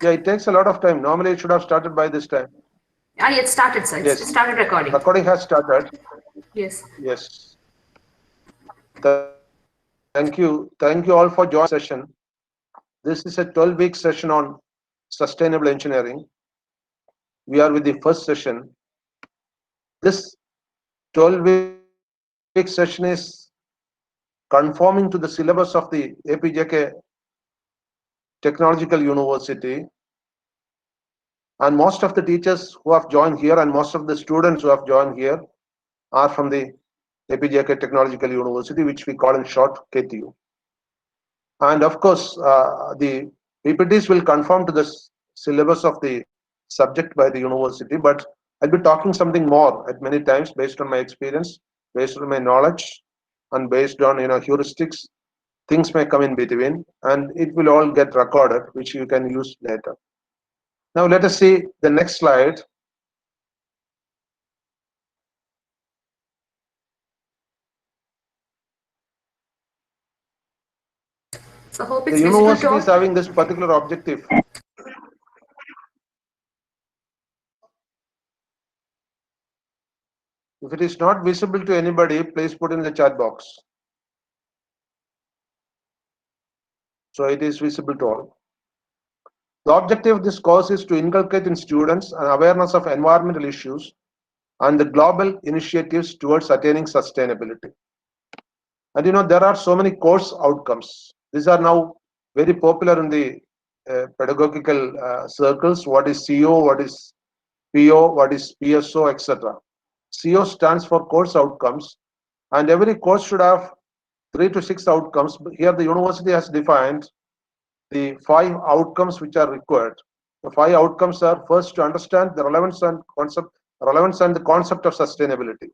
Yeah, it takes a lot of time. Normally, it should have started by this time. It started, sir. It Yes, started recording. recording has started. Yes. Yes. Thank you. Thank you all for joining this session. This is a 12-week session on sustainable engineering. We are with the first session. This 12-week session is conforming to the syllabus of the APJK Technological University. And most of the teachers who have joined here and most of the students who have joined here are from the APJK Technological University, which we call in short KTU. And of course, the PPTs will conform to the syllabus of the subject by the university, but I'll be talking something more at many times based on my experience, based on my knowledge, and based on heuristics. Things may come in between, and it will all get recorded, which you can use later. Now let us see the next slide. So hope The it's visible to university is all. having this particular objective. If it is not visible to anybody, please put in the chat box. So it is visible to all. The objective of this course is to inculcate in students an awareness of environmental issues and the global initiatives towards attaining sustainability. And there are so many course outcomes. These are now very popular in the pedagogical circles. What is CO, what is PO, what is PSO, etc. CO stands for course outcomes, and every course should have 3 to 6 outcomes. Here the university has defined the 5 outcomes which are required. The 5 outcomes are: first, to understand the relevance and the concept of sustainability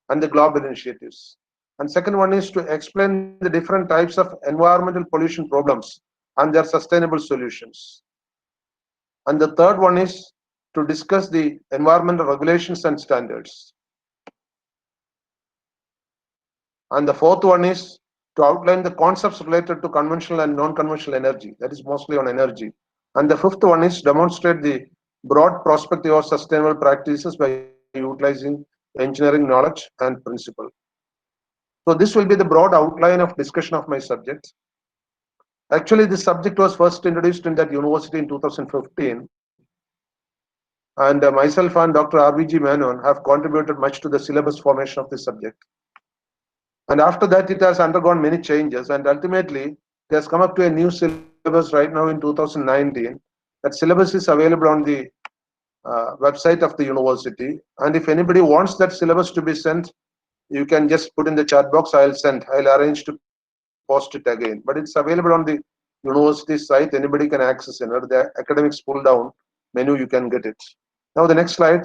and the global initiatives. And second one is to explain the different types of environmental pollution problems and their sustainable solutions. And the third one is to discuss the environmental regulations and standards. And the fourth one is to outline the concepts related to conventional and non-conventional energy, that is mostly on energy. And the fifth one is demonstrate the broad perspective of sustainable practices by utilizing engineering knowledge and principle. So this will be the broad outline of discussion of my subject. Actually, this subject was first introduced in that university in 2015, and myself and Dr. R.V.G. Menon have contributed much to the syllabus formation of this subject. And after that, it has undergone many changes, and ultimately, it has come up to a new syllabus right now in 2019. That syllabus is available on the website of the university. And if anybody wants that syllabus to be sent, you can just put in the chat box. I'll arrange to post it again. But it's available on the university site. Anybody can access it. Under the academics pull down menu, you can get it. Now the next slide.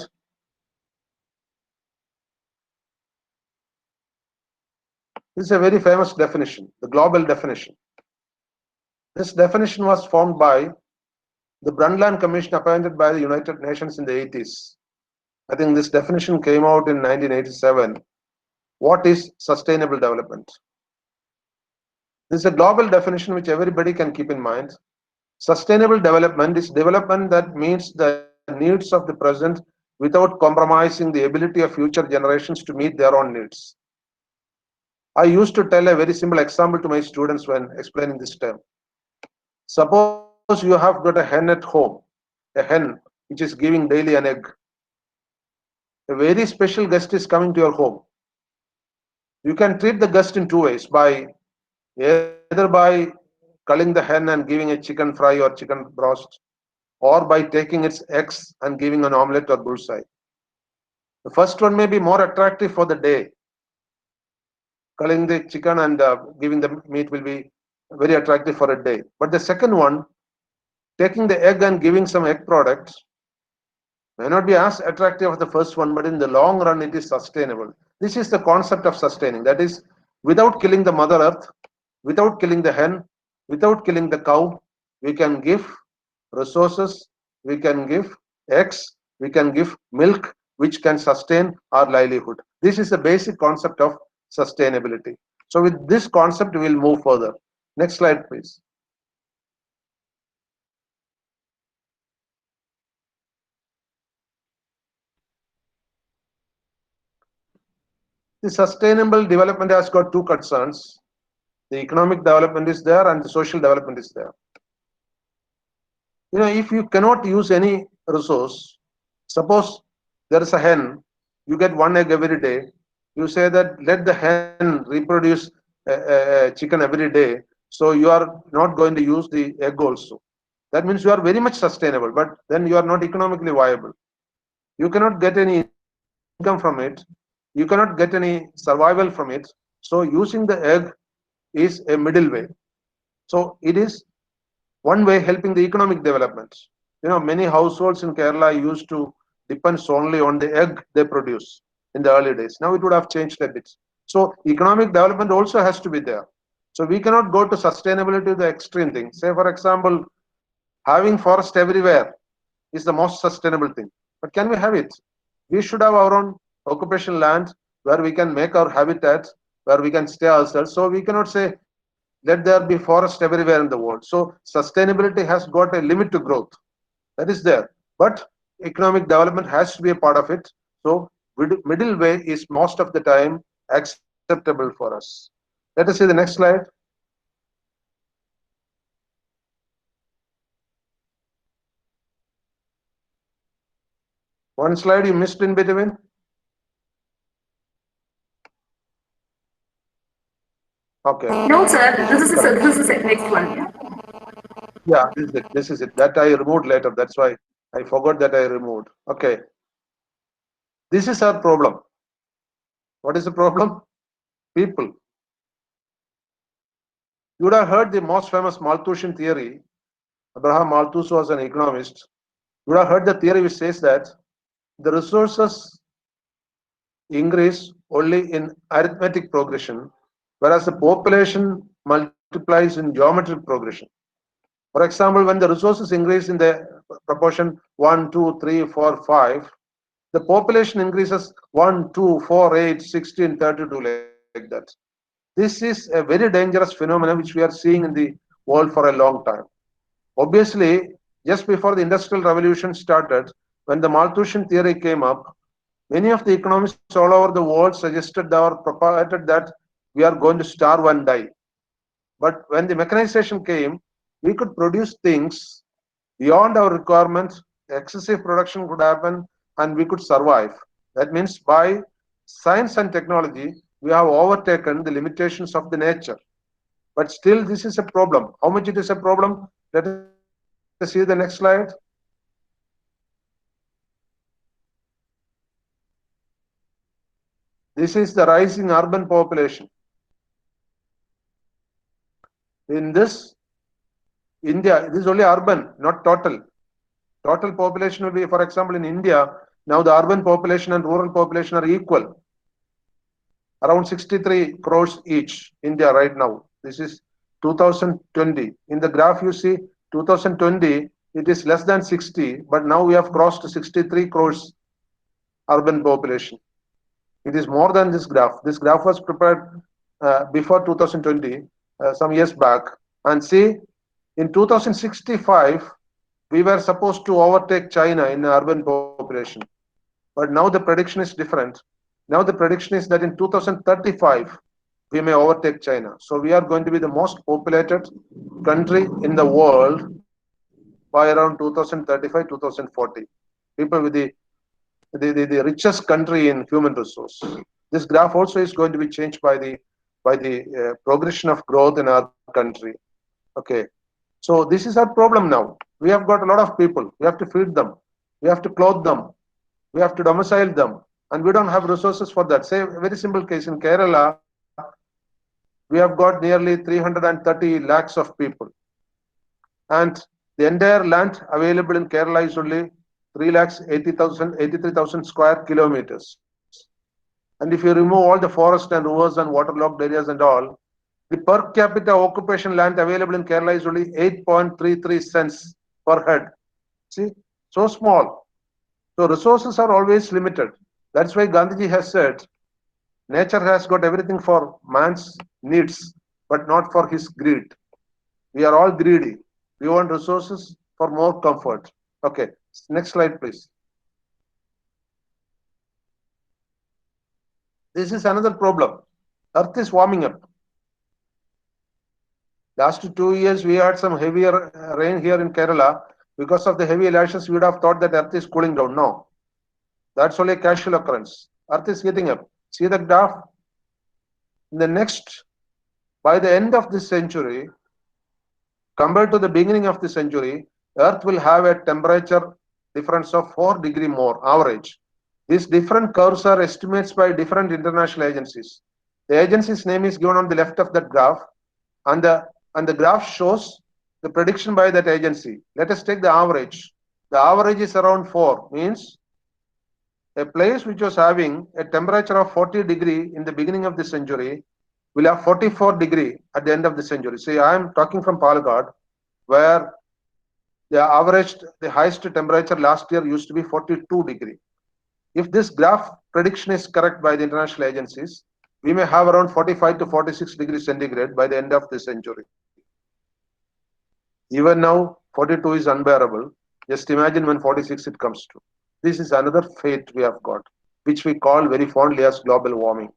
This is a very famous definition, the global definition. This definition was formed by the Brundtland Commission appointed by the United Nations in the 80s. I think this definition came out in 1987. What is sustainable development? This is a global definition which everybody can keep in mind. Sustainable development is development that meets the needs of the present without compromising the ability of future generations to meet their own needs. I used to tell a very simple example to my students when explaining this term. Suppose you have got a hen at home, a hen which is giving daily an egg. A very special guest is coming to your home. You can treat the guest in 2 ways, by either by culling the hen and giving a chicken fry or chicken broast, or by taking its eggs and giving an omelette or bullseye. The first one may be more attractive for the day. Culling the chicken and giving the meat will be very attractive for a day. But the second one, taking the egg and giving some egg products, may not be as attractive as the first one, but in the long run, it is sustainable. This is the concept of sustaining. That is, without killing the mother earth, without killing the hen, without killing the cow, we can give resources, we can give eggs, we can give milk, which can sustain our livelihood. This is the basic concept of sustainability. So with this concept, we will move further. Next slide, please. The sustainable development has got two concerns. The economic development is there and the social development is there. If you cannot use any resource, suppose there is a hen, you get one egg every day. You say that let the hen reproduce a chicken every day, so you are not going to use the egg also. That means you are very much sustainable, but then you are not economically viable. You cannot get any income from it. You cannot get any survival from it. So using the egg is a middle way. So it is one way helping the economic development. Many households in Kerala used to depend only on the egg they produce in the early days. Now it would have changed a bit. So economic development also has to be there. So we cannot go to sustainability to the extreme thing. Say, for example, having forest everywhere is the most sustainable thing. But can we have it? We should have our own occupation land where we can make our habitat, where we can stay ourselves. So we cannot say, let there be forest everywhere in the world. So sustainability has got a limit to growth. That is there. But economic development has to be a part of it. So middle way is most of the time acceptable for us. Let us see the next slide. One slide you missed in between. Okay. No, sir. This is it. Next one. Yeah. Yeah, this is it. This is it. That I removed later. That's why I forgot that I removed. Okay. This is our problem. What is the problem? People. You would have heard the most famous Malthusian theory. Abraham Malthus was an economist. You would have heard the theory which says that the resources increase only in arithmetic progression, whereas the population multiplies in geometric progression. For example, when the resources increase in the proportion 1, 2, 3, 4, 5, the population increases 1, 2, 4, 8, 16, 32 like that. This is a very dangerous phenomenon which we are seeing in the world for a long time. Obviously, just before the Industrial Revolution started, when the Malthusian theory came up, many of the economists all over the world suggested or propagated that we are going to starve and die. But when the mechanization came, we could produce things beyond our requirement, excessive production could happen, and we could survive. That means by science and technology, we have overtaken the limitations of the nature. But still, this is a problem. How much it is a problem? Let us see the next slide. This is the rising urban population. In this, India, this is only urban, not total. Total population will be, for example, in India, now the urban population and rural population are equal. Around 63 crores each, India right now. This is 2020. In the graph you see, 2020, it is less than 60, but now we have crossed 63 crores urban population. It is more than this graph. This graph was prepared before 2020, some years back. And see, in 2065, we were supposed to overtake China in urban population. But now the prediction is different. Now the prediction is that in 2035, we may overtake China. So we are going to be the most populated country in the world by around 2035, 2040. People with the richest country in human resource. This graph also is going to be changed by the progression of growth in our country. Okay. So this is our problem now. We have got a lot of people. We have to feed them. We have to clothe them. We have to domicile them. And we don't have resources for that. Say a very simple case in Kerala, we have got nearly 330 lakhs of people. And the entire land available in Kerala is only 3,80,000, 83,000 square kilometers. And if you remove all the forest and rivers and waterlogged areas and all, the per capita occupation land available in Kerala is only 8.33 cents per head. See, so small. So resources are always limited. That's why Gandhiji has said, nature has got everything for man's needs, but not for his greed. We are all greedy. We want resources for more comfort. Okay, next slide, please. This is another problem. Earth is warming up. Last 2 years, we had some heavier rain here in Kerala. Because of the heavy elashes, we would have thought that Earth is cooling down. No, that's only a casual occurrence. Earth is heating up. See the graph? In the next, by the end of this century, compared to the beginning of the century, Earth will have a temperature difference of 4 degree more average. These different curves are estimates by different international agencies. The agency's name is given on the left of that graph, and the graph shows the prediction by that agency. Let us take the average. The average is around 4, means a place which was having a temperature of 40 degree in the beginning of the century will have 44 degree at the end of the century. See, I am talking from Palakkad, where the highest temperature last year used to be 42 degree. If this graph prediction is correct by the international agencies, we may have around 45 to 46 degrees centigrade by the end of this century. Even now, 42 is unbearable. Just imagine when 46 it comes to. This is another fate we have got, which we call very fondly as global warming.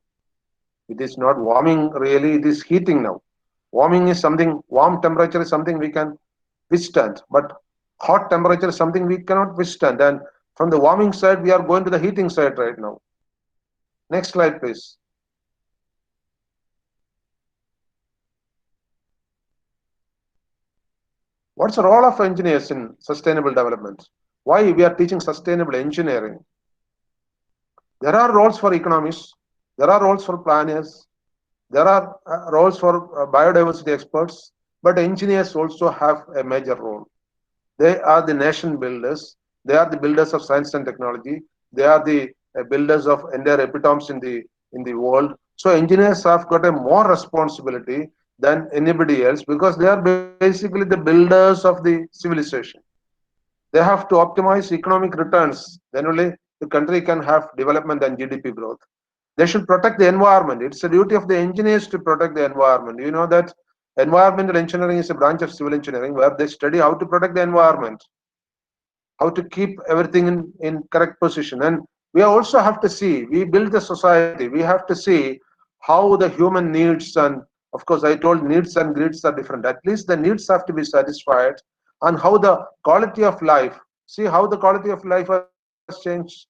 It is not warming really, it is heating now. Warming is something, warm temperature is something we can withstand, but hot temperature is something we cannot withstand. And from the warming side, we are going to the heating side right now. Next slide, please. What's the role of engineers in sustainable development? Why we are teaching sustainable engineering? There are roles for economists, there are roles for planners, there are roles for biodiversity experts, but engineers also have a major role. They are the nation builders. They are the builders of science and technology. They are the builders of entire epitomes in the world. So engineers have got a more responsibility than anybody else because they are basically the builders of the civilization. They have to optimize economic returns. Then only the country can have development and GDP growth. They should protect the environment. It's a duty of the engineers to protect the environment. You know that environmental engineering is a branch of civil engineering where they study how to protect the environment, how to keep everything in correct position. And we also have to see, we build the society, we have to see how the human needs, and of course I told needs and greeds are different. At least the needs have to be satisfied, and how the quality of life, see how the quality of life has changed.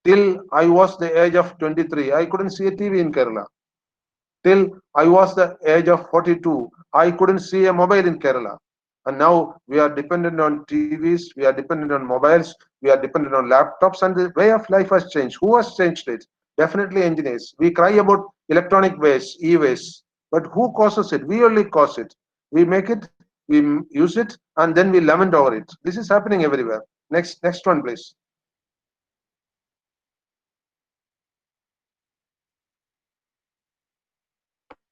Till I was the age of 23, I couldn't see a TV in Kerala. Till I was the age of 42, I couldn't see a mobile in Kerala. And now we are dependent on TVs, we are dependent on mobiles, we are dependent on laptops, and the way of life has changed. Who has changed it? Definitely engineers. We cry about electronic waste, e-waste, but who causes it? We only cause it. We make it, we use it, and then we lament over it. This is happening everywhere. Next one, please.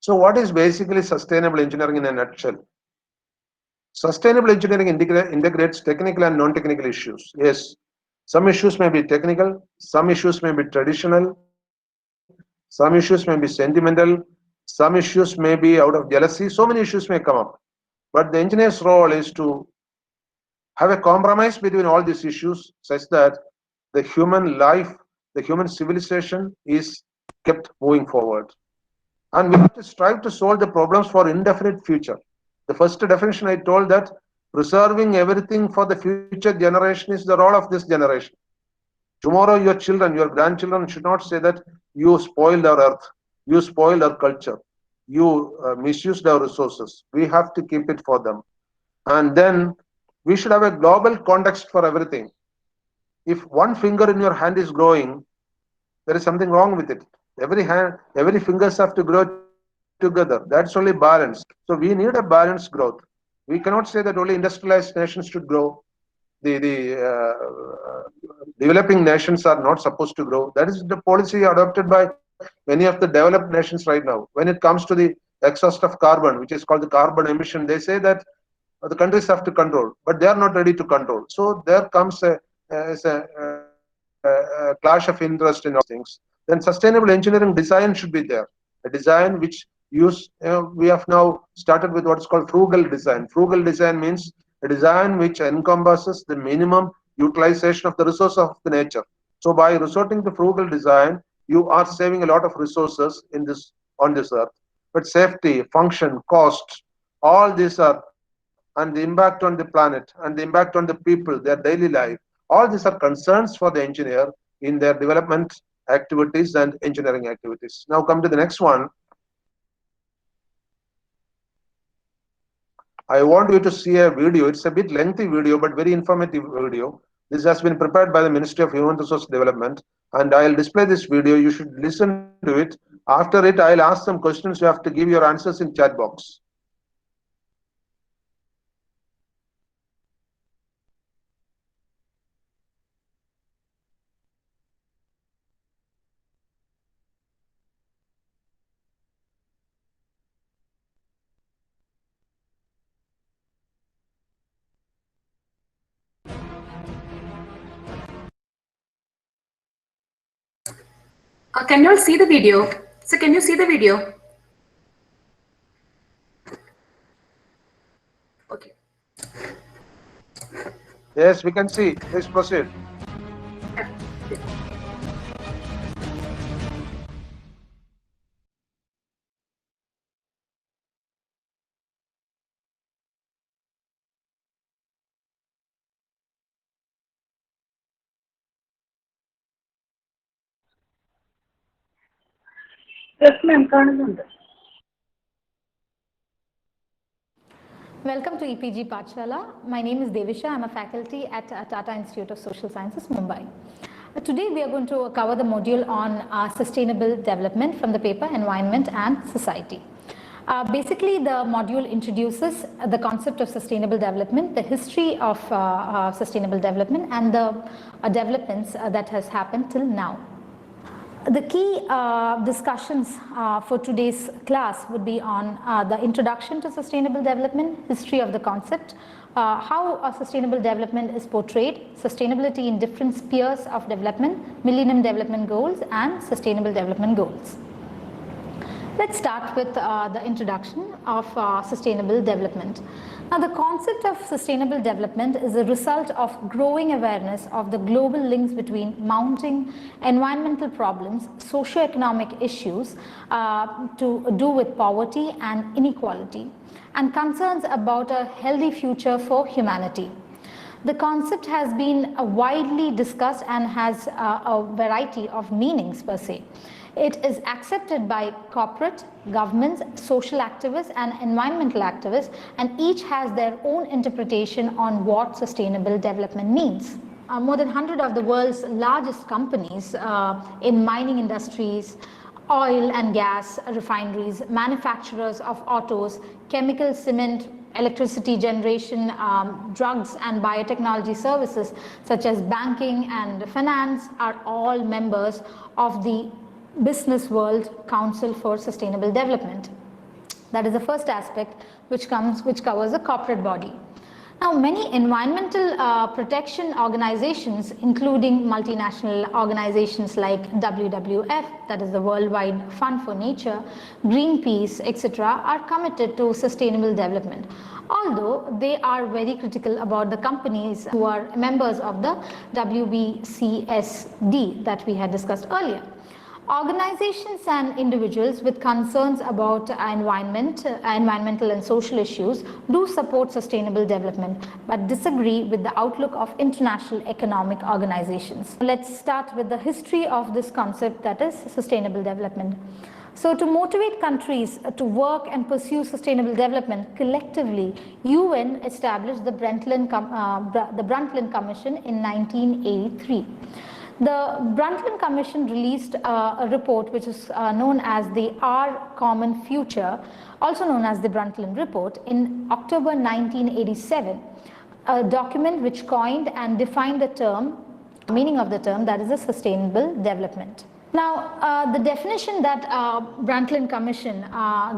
So what is basically sustainable engineering in a nutshell? Sustainable engineering integrates technical and non-technical issues. Yes, some issues may be technical, some issues may be traditional, some issues may be sentimental, some issues may be out of jealousy, so many issues may come up. But the engineer's role is to have a compromise between all these issues such that the human life, the human civilization is kept moving forward. And we have to strive to solve the problems for indefinite future. The first definition I told that preserving everything for the future generation is the role of this generation. Tomorrow your children, your grandchildren should not say that you spoiled our earth, you spoiled our culture, you misused our resources. We have to keep it for them. And then we should have a global context for everything. If one finger in your hand is growing, there is something wrong with it. Every fingers have to grow together. That's only balance. So we need a balanced growth. We cannot say that only industrialized nations should grow. The developing nations are not supposed to grow. That is the policy adopted by many of the developed nations right now. When it comes to the exhaust of carbon, which is called the carbon emission, they say that the countries have to control, but they are not ready to control. So there comes a clash of interest in all these things. Then sustainable engineering design should be there. A design which we have now started with what is called frugal design. Frugal design means a design which encompasses the minimum utilization of the resource of the nature. So by resorting to frugal design, you are saving a lot of resources in this on this earth. But safety, function, cost, all these are, and the impact on the planet and the impact on the people, their daily life, all these are concerns for the engineer in their development activities and engineering activities. Now come to the next one. I want you to see a video. It's a bit lengthy video, but very informative video. This has been prepared by the Ministry of Human Resource Development, and I'll display this video. You should listen to it. After it, I'll ask some questions. You have to give your answers in chat box. Can you all see the video? So can you see the video? Okay. Yes, we can see. Please proceed. Yes, ma'am, കാണുന്നുണ്ട്. Welcome to EPG Pachala. My name is Devisha. I'm a faculty at Tata Institute of Social Sciences, Mumbai. Today we are going to cover the module on sustainable development from the paper Environment and Society. Basically, the module introduces the concept of sustainable development, the history of sustainable development, and the developments that has happened till now. The key discussions for today's class would be on the introduction to sustainable development, history of the concept, how sustainable development is portrayed, sustainability in different spheres of development, Millennium Development Goals and Sustainable Development Goals. Let's start with the introduction of sustainable development. Now, the concept of sustainable development is a result of growing awareness of the global links between mounting environmental problems, socio-economic issues to do with poverty and inequality, and concerns about a healthy future for humanity. The concept has been widely discussed and has a variety of meanings per se. It is accepted by corporate, governments, social activists and environmental activists, and each has their own interpretation on what sustainable development means. More than 100 of the world's largest companies in mining industries, oil and gas refineries, manufacturers of autos, chemical, cement, electricity generation, drugs and biotechnology services such as banking and finance are all members of the Business World Council for Sustainable Development. That is the first aspect which covers a corporate body. Now, many environmental protection organizations, including multinational organizations like WWF, that is the Worldwide Fund for Nature, Greenpeace, etc., are committed to sustainable development. Although they are very critical about the companies who are members of the WBCSD that we had discussed earlier. Organizations and individuals with concerns about environmental and social issues do support sustainable development, but disagree with the outlook of international economic organizations. Let's start with the history of this concept, that is sustainable development. So to motivate countries to work and pursue sustainable development collectively, UN established the Brundtland Commission in 1983. The Brundtland Commission released a report which is known as the Our Common Future, also known as the Brundtland Report, in October 1987, a document which coined and defined the meaning of the term, that is a sustainable development. Now, the definition that Brundtland Commission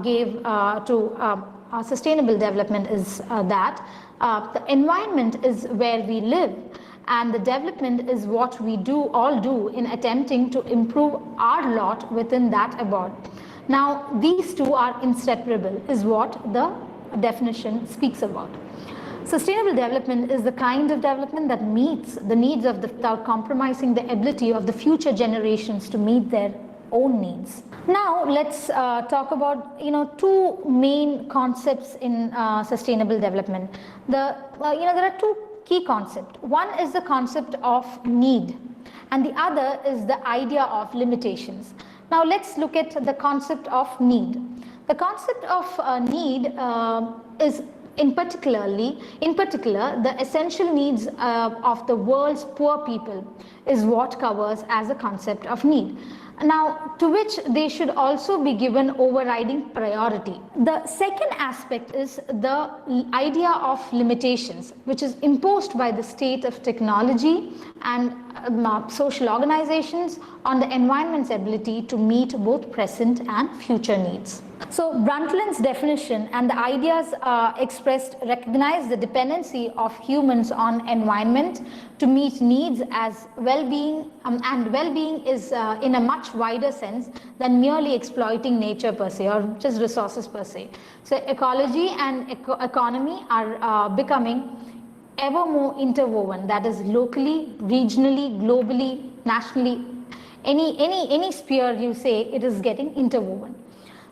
gave to sustainable development is that the environment is where we live, and the development is what we all do in attempting to improve our lot within that abode. Now, these two are inseparable, is what the definition speaks about. Sustainable development is the kind of development that meets the needs of without compromising the ability of the future generations to meet their own needs. Now let's talk about two main concepts in sustainable development. There are two key concepts. One is the concept of need, and the other is the idea of limitations. Now let's look at the concept of need. The concept of need is in particular, the essential needs of the world's poor people is what covers as a concept of need. Now, to which they should also be given overriding priority. The second aspect is the idea of limitations, which is imposed by the state of technology and social organizations on the environment's ability to meet both present and future needs. So Brundtland's definition and the ideas expressed recognize the dependency of humans on environment to meet needs as well-being, and well-being is in a much wider sense than merely exploiting nature per se or just resources per se. So ecology and economy are becoming ever more interwoven, that is locally, regionally, globally, nationally, any sphere you say, it is getting interwoven.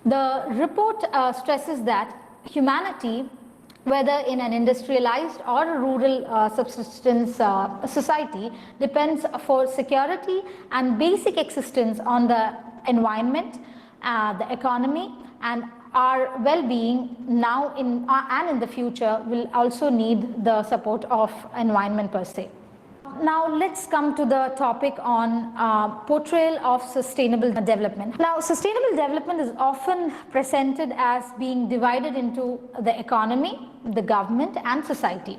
The report stresses that humanity, whether in an industrialized or a rural subsistence society, depends for security and basic existence on the environment, the economy, and our well-being now and in the future will also need the support of environment per se. Now let's come to the topic on portrayal of sustainable development. Now sustainable development is often presented as being divided into the economy, the government and society.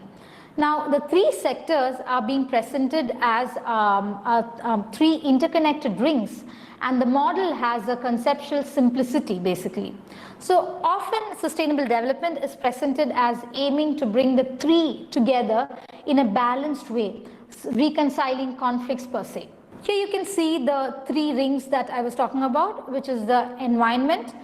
Now the three sectors are being presented as three interconnected rings, and the model has a conceptual simplicity basically. So often sustainable development is presented as aiming to bring the three together in a balanced way, reconciling conflicts per se. Here you can see the three rings that I was talking about, which is the environment,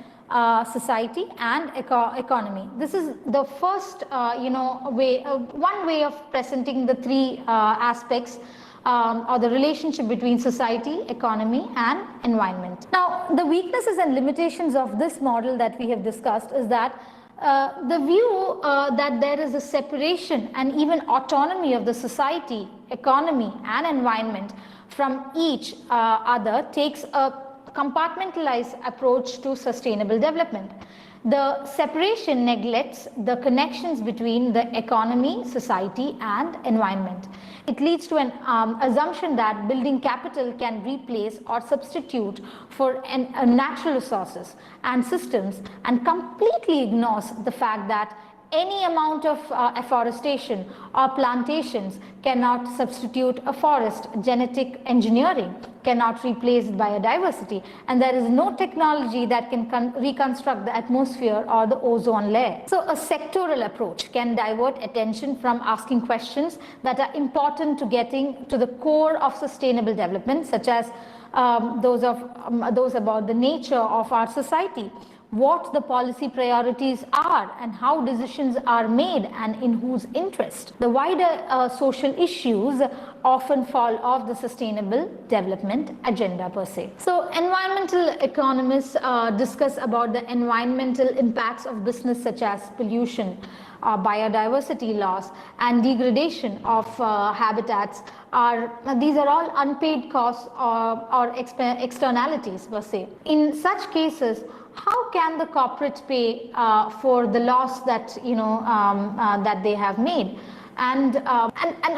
society and economy. This is the first one way of presenting the three aspects or the relationship between society, economy and environment. Now the weaknesses and limitations of this model that we have discussed is that the view that there is a separation and even autonomy of the society, economy and environment from each other takes a compartmentalized approach to sustainable development. The separation neglects the connections between the economy, society and environment. It leads to an assumption that building capital can replace or substitute for natural resources and systems, and completely ignores the fact that any amount of afforestation or plantations cannot substitute a forest. Genetic engineering cannot replace biodiversity, and there is no technology that can reconstruct the atmosphere or the ozone layer. So a sectoral approach can divert attention from asking questions that are important to getting to the core of sustainable development, such as those about the nature of our society, what the policy priorities are and how decisions are made and in whose interest. The wider social issues often fall off the sustainable development agenda per se. So environmental economists discuss about the environmental impacts of business such as pollution, biodiversity loss and degradation of habitats. These are all unpaid costs or externalities per se. In such cases, how can the corporate pay for the loss that that they have made, and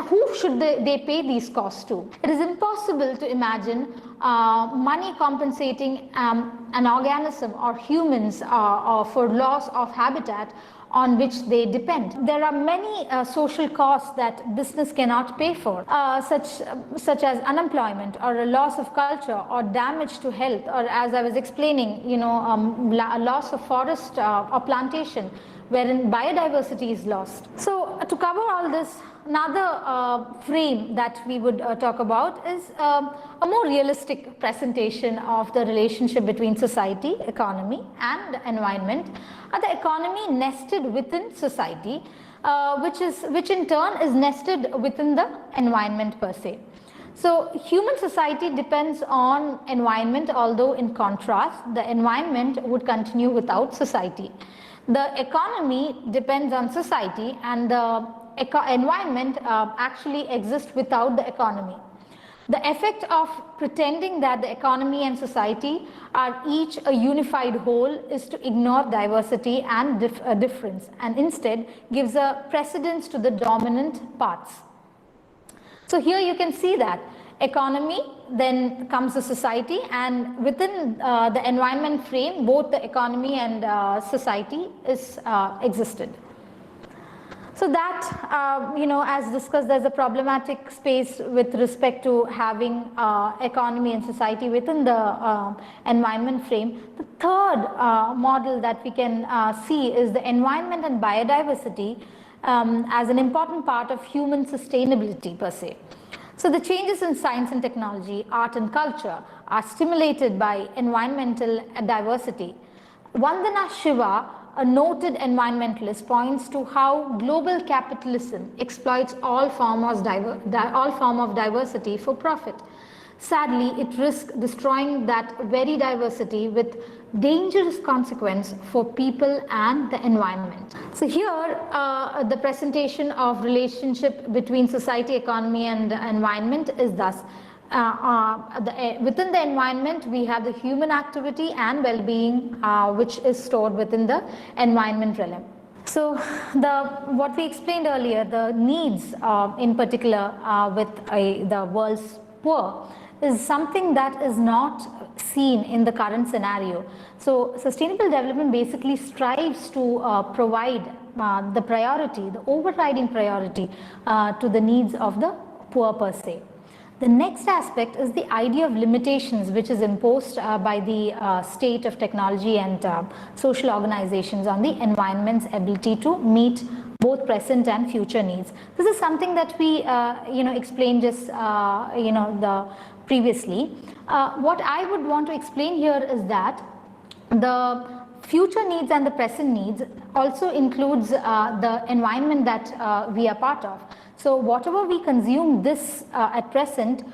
who should they pay these costs to? It is impossible to imagine money compensating an organism or humans for loss of habitat on which they depend. There are many social costs that business cannot pay for, such as unemployment or a loss of culture or damage to health, or as I was explaining, a loss of forest or plantation wherein biodiversity is lost. So to cover all this, another frame that we would talk about is a more realistic presentation of the relationship between society, economy and environment. The economy nested within society, which in turn is nested within the environment per se. So human society depends on environment, although in contrast, the environment would continue without society. The economy depends on society, and the environment actually exists without the economy. The effect of pretending that the economy and society are each a unified whole is to ignore diversity and difference, and instead gives a precedence to the dominant parts. So here you can see that economy, then comes the society, and within the environment frame, both the economy and society is existed. So that, as discussed, there's a problematic space with respect to having economy and society within the environment frame. The third model that we can see is the environment and biodiversity as an important part of human sustainability per se. So the changes in science and technology, art and culture are stimulated by environmental diversity. Vandana Shiva, a noted environmentalist, points to how global capitalism exploits all form of diversity for profit. Sadly, it risks destroying that very diversity with dangerous consequence for people and the environment. So here, the presentation of relationship between society, economy, and the environment is thus. Within the environment, we have the human activity and well-being, which is stored within the environment realm. So what we explained earlier, the needs in particular with the world's poor, is something that is not seen in the current scenario. So sustainable development basically strives to provide the priority, the overriding priority to the needs of the poor per se. The next aspect is the idea of limitations, which is imposed by the state of technology and social organizations on the environment's ability to meet both present and future needs. This is something that we explained just previously. What I would want to explain here is that the future needs and the present needs also includes the environment that we are part of. So whatever we consume this at present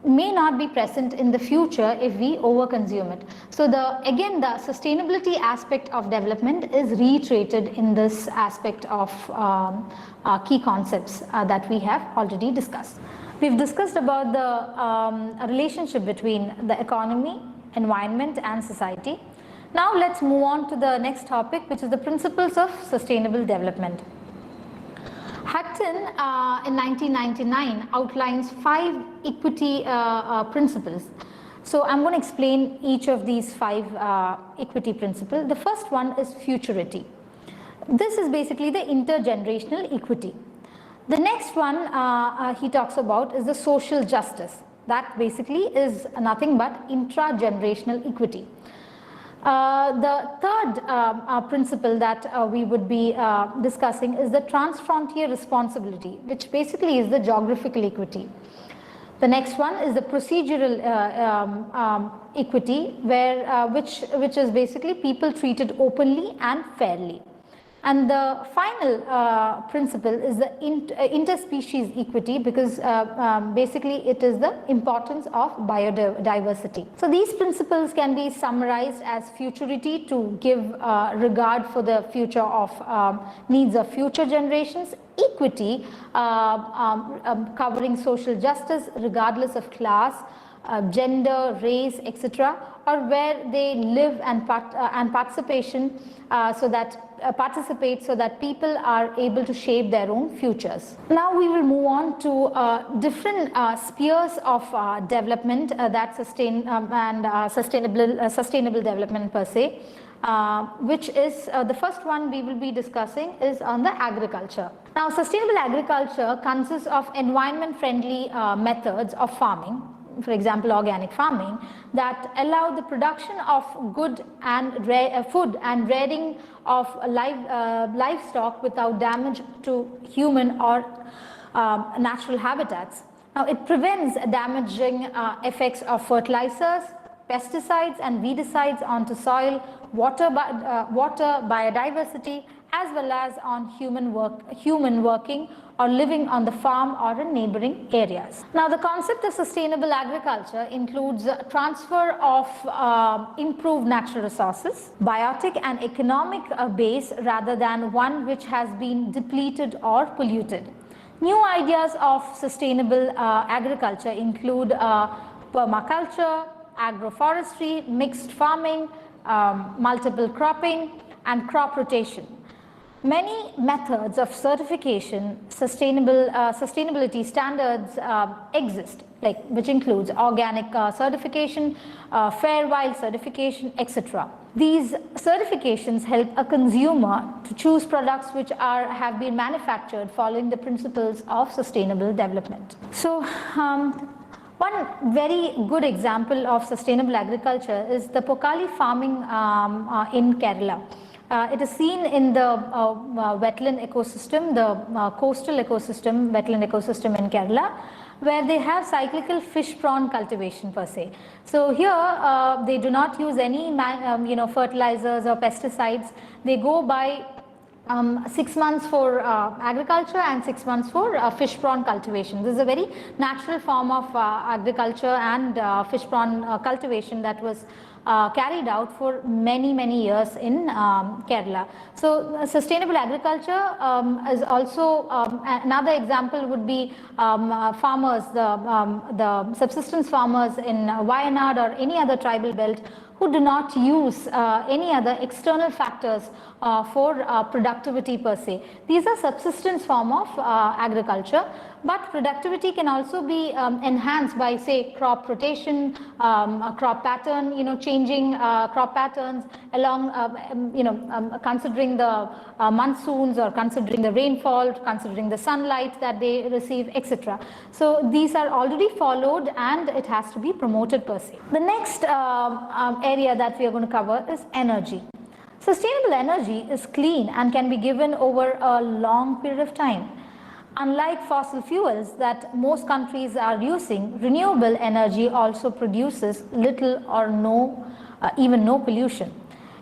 may not be present in the future if we overconsume it. So again, the sustainability aspect of development is reiterated in this aspect of key concepts that we have already discussed. We've discussed about the relationship between the economy, environment, and society. Now let's move on to the next topic, which is the principles of sustainable development. Hutton in 1999 outlines 5 equity principles. So I'm going to explain each of these 5 equity principles. The first one is futurity. This is basically the intergenerational equity. The next one he talks about is the social justice. That basically is nothing but intra-generational equity. The third principle that we would be discussing is the transfrontier responsibility, which basically is the geographical equity. The next one is the procedural equity, which is basically people treated openly and fairly. And the final principle is the interspecies equity, because basically it is the importance of biodiversity. So these principles can be summarized as futurity, to give regard for the future of needs of future generations; equity, covering social justice regardless of class, gender, race, etc., or where they live, and participation, participate so that people are able to shape their own futures. Now we will move on to different spheres of development that sustainable development per se, which is the first one we will be discussing is on the agriculture. Now sustainable agriculture consists of environment friendly methods of farming, for example organic farming, that allow the production of good and food and rearing of livestock without damage to human or natural habitats. Now it prevents damaging effects of fertilizers, pesticides and weedicides onto soil, water biodiversity, as well as on human working or living on the farm or in neighboring areas. Now, the concept of sustainable agriculture includes transfer of improved natural resources, biotic and economic base rather than one which has been depleted or polluted. New ideas of sustainable agriculture include permaculture, agroforestry, mixed farming, multiple cropping, and crop rotation. Many methods of certification, sustainability standards exist, which includes organic certification, fair wild certification, etc. These certifications help a consumer to choose products which have been manufactured following the principles of sustainable development. So, one very good example of sustainable agriculture is the Pokali farming in Kerala. It is seen in the wetland ecosystem, the coastal ecosystem, wetland ecosystem in Kerala, where they have cyclical fish prawn cultivation per se. So here they do not use any fertilizers or pesticides. They go by 6 months for agriculture and 6 months for fish prawn cultivation. This is a very natural form of agriculture and fish prawn cultivation that was carried out for many years in Kerala. So sustainable agriculture is also another example would be farmers, the subsistence farmers in Wayanad or any other tribal belt who do not use any other external factors for productivity per se. These are subsistence form of agriculture, but productivity can also be enhanced by, say, crop rotation, a crop pattern, changing crop patterns along, considering the monsoons or considering the rainfall, considering the sunlight that they receive, etc. So these are already followed and it has to be promoted per se. The next area that we are going to cover is energy. Sustainable energy is clean and can be given over a long period of time. Unlike fossil fuels that most countries are using, renewable energy also produces little or no, even no pollution.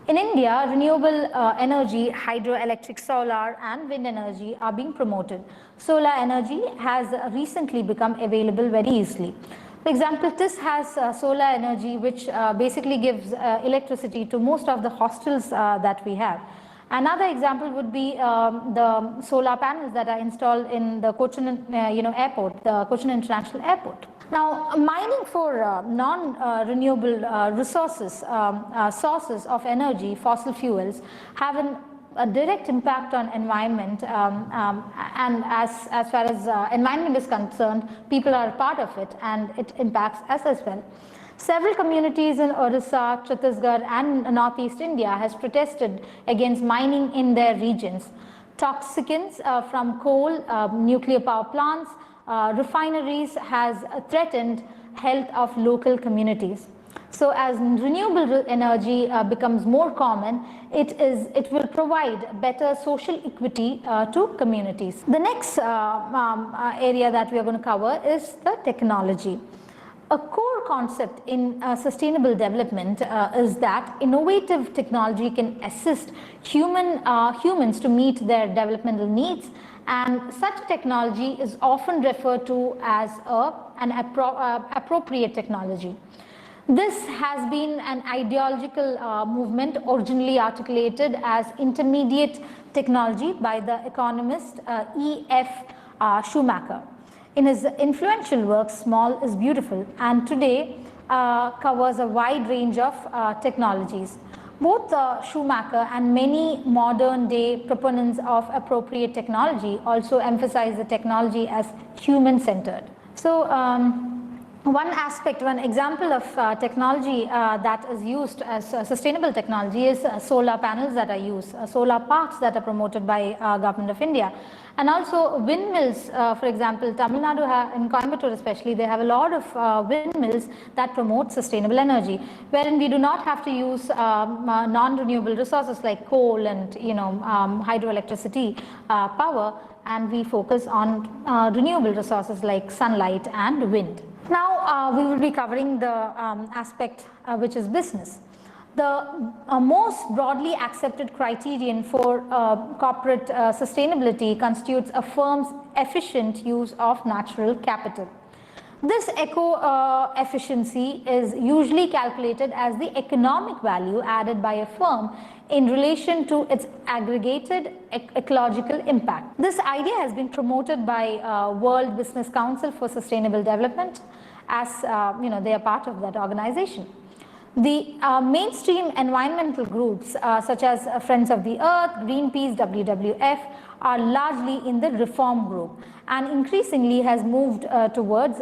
In India, renewable energy, hydroelectric, solar and wind energy are being promoted. Solar energy has recently become available very easily. For example, TIS has solar energy which basically gives electricity to most of the hostels that we have. Another example would be the solar panels that are installed in the Cochin airport, the Cochin International Airport. Now, mining for non-renewable resources, sources of energy, fossil fuels, have a direct impact on environment, and as far as environment is concerned, people are a part of it and it impacts us as well. Several communities in Orissa, Chhattisgarh and Northeast India has protested against mining in their regions. Toxicants from coal, nuclear power plants, refineries has threatened health of local communities. So as renewable energy becomes more common, it will provide better social equity to communities. The next area that we are going to cover is the technology. A core concept in sustainable development is that innovative technology can assist humans to meet their developmental needs, and such technology is often referred to as an appropriate technology. This has been an ideological movement originally articulated as intermediate technology by the economist E.F. Schumacher. In his influential work, Small is Beautiful, and today covers a wide range of technologies. Both Schumacher and many modern day proponents of appropriate technology also emphasize the technology as human-centered. So, one example of technology that is used as sustainable technology is solar panels that are used, solar parks that are promoted by Government of India. And also windmills, for example, Tamil Nadu, in Coimbatore especially, they have a lot of windmills that promote sustainable energy, wherein we do not have to use non-renewable resources like coal and hydroelectricity power, and we focus on renewable resources like sunlight and wind. Now we will be covering the aspect which is business. the most broadly accepted criterion for corporate sustainability constitutes a firm's efficient use of natural capital. This eco-efficiency is usually calculated as the economic value added by a firm in relation to its aggregated ecological impact. This idea has been promoted by World Business Council for Sustainable Development, as they are part of that organization. The mainstream environmental groups such as Friends of the Earth, Greenpeace, WWF are largely in the reform group and increasingly has moved towards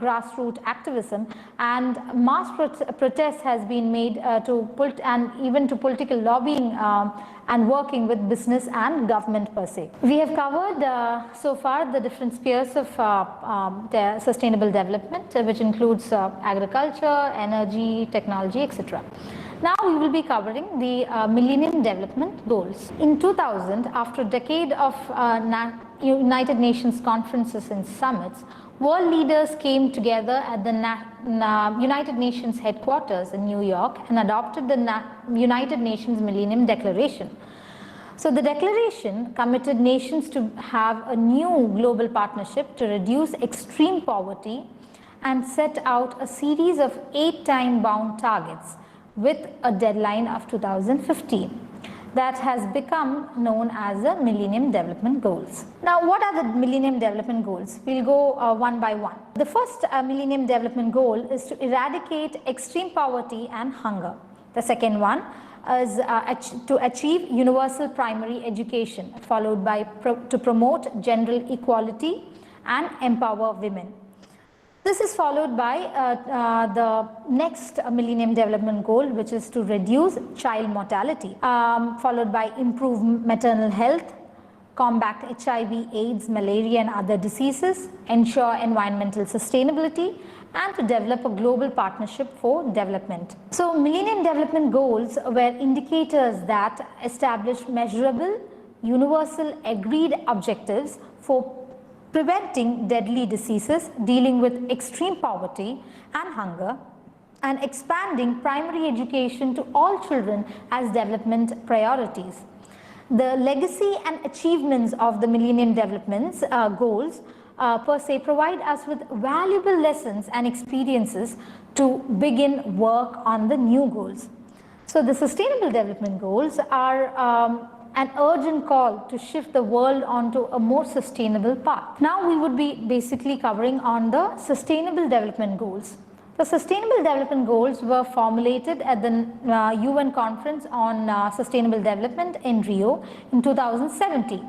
grassroots activism, and mass protest has been made and even to political lobbying and working with business and government per se. We have covered so far the different spheres of the sustainable development, which includes agriculture, energy, technology, etc. Now we will be covering the Millennium Development Goals. In 2000, after a decade of United Nations conferences and summits, world leaders came together at the United Nations headquarters in New York and adopted the United Nations Millennium Declaration. So the declaration committed nations to have a new global partnership to reduce extreme poverty and set out a series of 8 time-bound targets with a deadline of 2015 that has become known as the Millennium Development Goals. Now, what are the Millennium Development Goals? We'll go one by one. The first Millennium Development Goal is to eradicate extreme poverty and hunger. The second one is to achieve universal primary education, followed by to promote gender equality and empower women. This is followed by the next Millennium Development Goal, which is to reduce child mortality, followed by improve maternal health, combat HIV, AIDS, malaria and other diseases, ensure environmental sustainability, and to develop a global partnership for development. So Millennium Development Goals were indicators that established measurable, universal agreed objectives for preventing deadly diseases, dealing with extreme poverty and hunger, and expanding primary education to all children as development priorities. The legacy and achievements of the Millennium Development Goals per se provide us with valuable lessons and experiences to begin work on the new goals. So the Sustainable Development Goals are an urgent call to shift the world onto a more sustainable path. Now we would be basically covering on the Sustainable Development Goals. The Sustainable Development Goals were formulated at the UN Conference on Sustainable Development in Rio in 2017.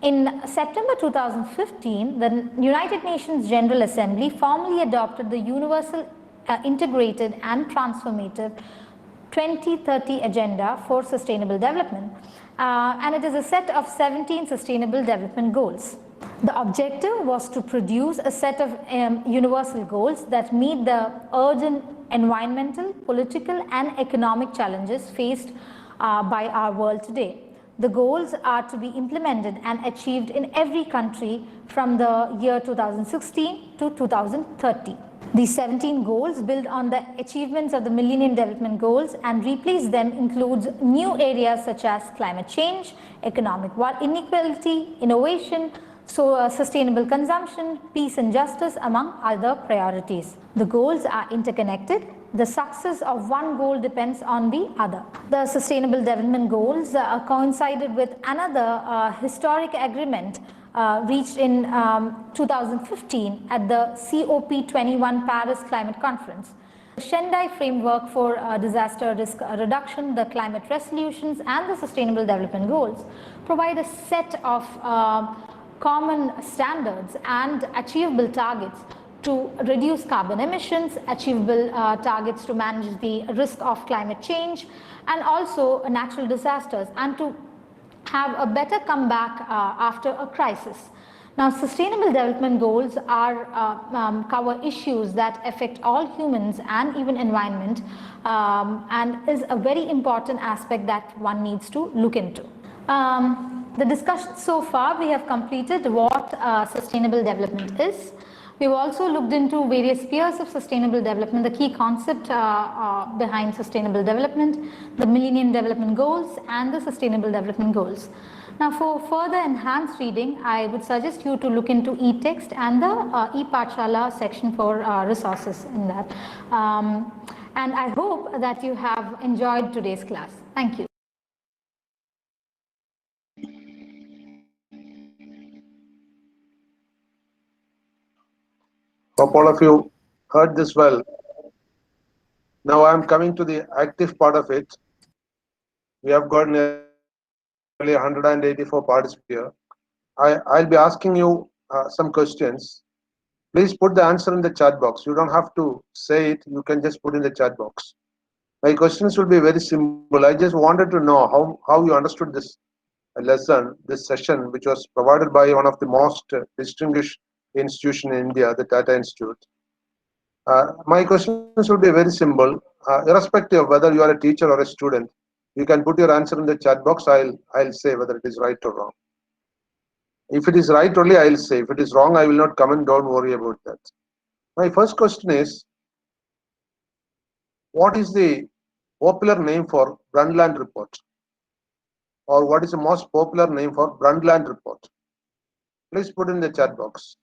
In September 2015, the United Nations General Assembly formally adopted the Universal Integrated and Transformative 2030 Agenda for Sustainable Development. And it is a set of 17 Sustainable Development Goals. The objective was to produce a set of universal goals that meet the urgent environmental, political and economic challenges faced by our world today. The goals are to be implemented and achieved in every country from the year 2016 to 2030. These 17 goals build on the achievements of the Millennium Development Goals and replace them includes new areas such as climate change, economic inequality, innovation, sustainable consumption, peace and justice, among other priorities. The goals are interconnected. The success of one goal depends on the other. The Sustainable Development Goals coincided with another historic agreement reached in 2015 at the COP21 Paris Climate Conference. The Sendai Framework for Disaster Risk Reduction, the Climate Resolutions and the Sustainable Development Goals provide a set of common standards and achievable targets to reduce carbon emissions, achievable targets to manage the risk of climate change and also natural disasters, and to have a better comeback after a crisis. Now, Sustainable Development Goals are cover issues that affect all humans and even environment, and is a very important aspect that one needs to look into. The discussion so far, we have completed what sustainable development is. We've also looked into various spheres of sustainable development, the key concept behind sustainable development, the Millennium Development Goals and the Sustainable Development Goals. Now for further enhanced reading, I would suggest you to look into e-text and the e-Pathshala section for resources in that. And I hope that you have enjoyed today's class. Thank you. Hope all of you heard this well. Now I am coming to the active part of it. We have got nearly 184 participants here. I'll be asking you some questions. Please put the answer in the chat box. You don't have to say it. You can just put in the chat box. My questions will be very simple. I just wanted to know how you understood this lesson, this session, which was provided by one of the most distinguished institution in India, the Tata Institute. My questions will be very simple. Irrespective of whether you are a teacher or a student, you can put your answer in the chat box. I'll say whether it is right or wrong. If it is right only, I'll say. If it is wrong, I will not comment. Don't worry about that. My first question is, what is the popular name for Brundtland report? Or what is the most popular name for Brundtland report? Please put in the chat box.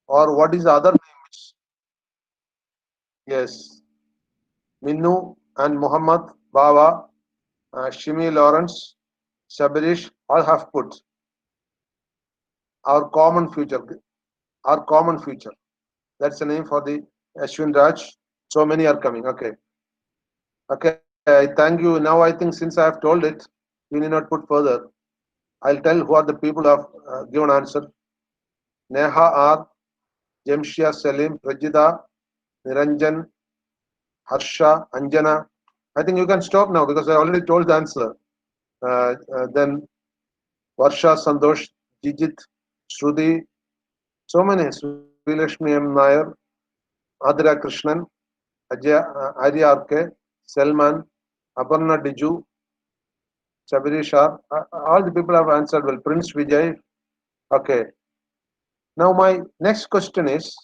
Or what is the other name? Yes. Minnu and Muhammad, Bawa, Shimi Lawrence, Sabirish, all have put our common future. Our common future. That's the name for the Ashwin Raj. So many are coming. Okay. Okay. I thank you. Now I think since I have told it, we need not put further. I'll tell who are the people who have given answer. Neha R, Jemshia Salim, Rajida, Niranjan, Harsha, Anjana. I think you can stop now because I already told the answer. Then Varsha, Santosh, Jijit, Shruti, so many. Srilakshmi M. Nair, Adira Krishnan, Arya RK, Selman, Aparna Diju, Sabiri Shah. All the people have answered well. Prince Vijay. Okay. Now my next question is,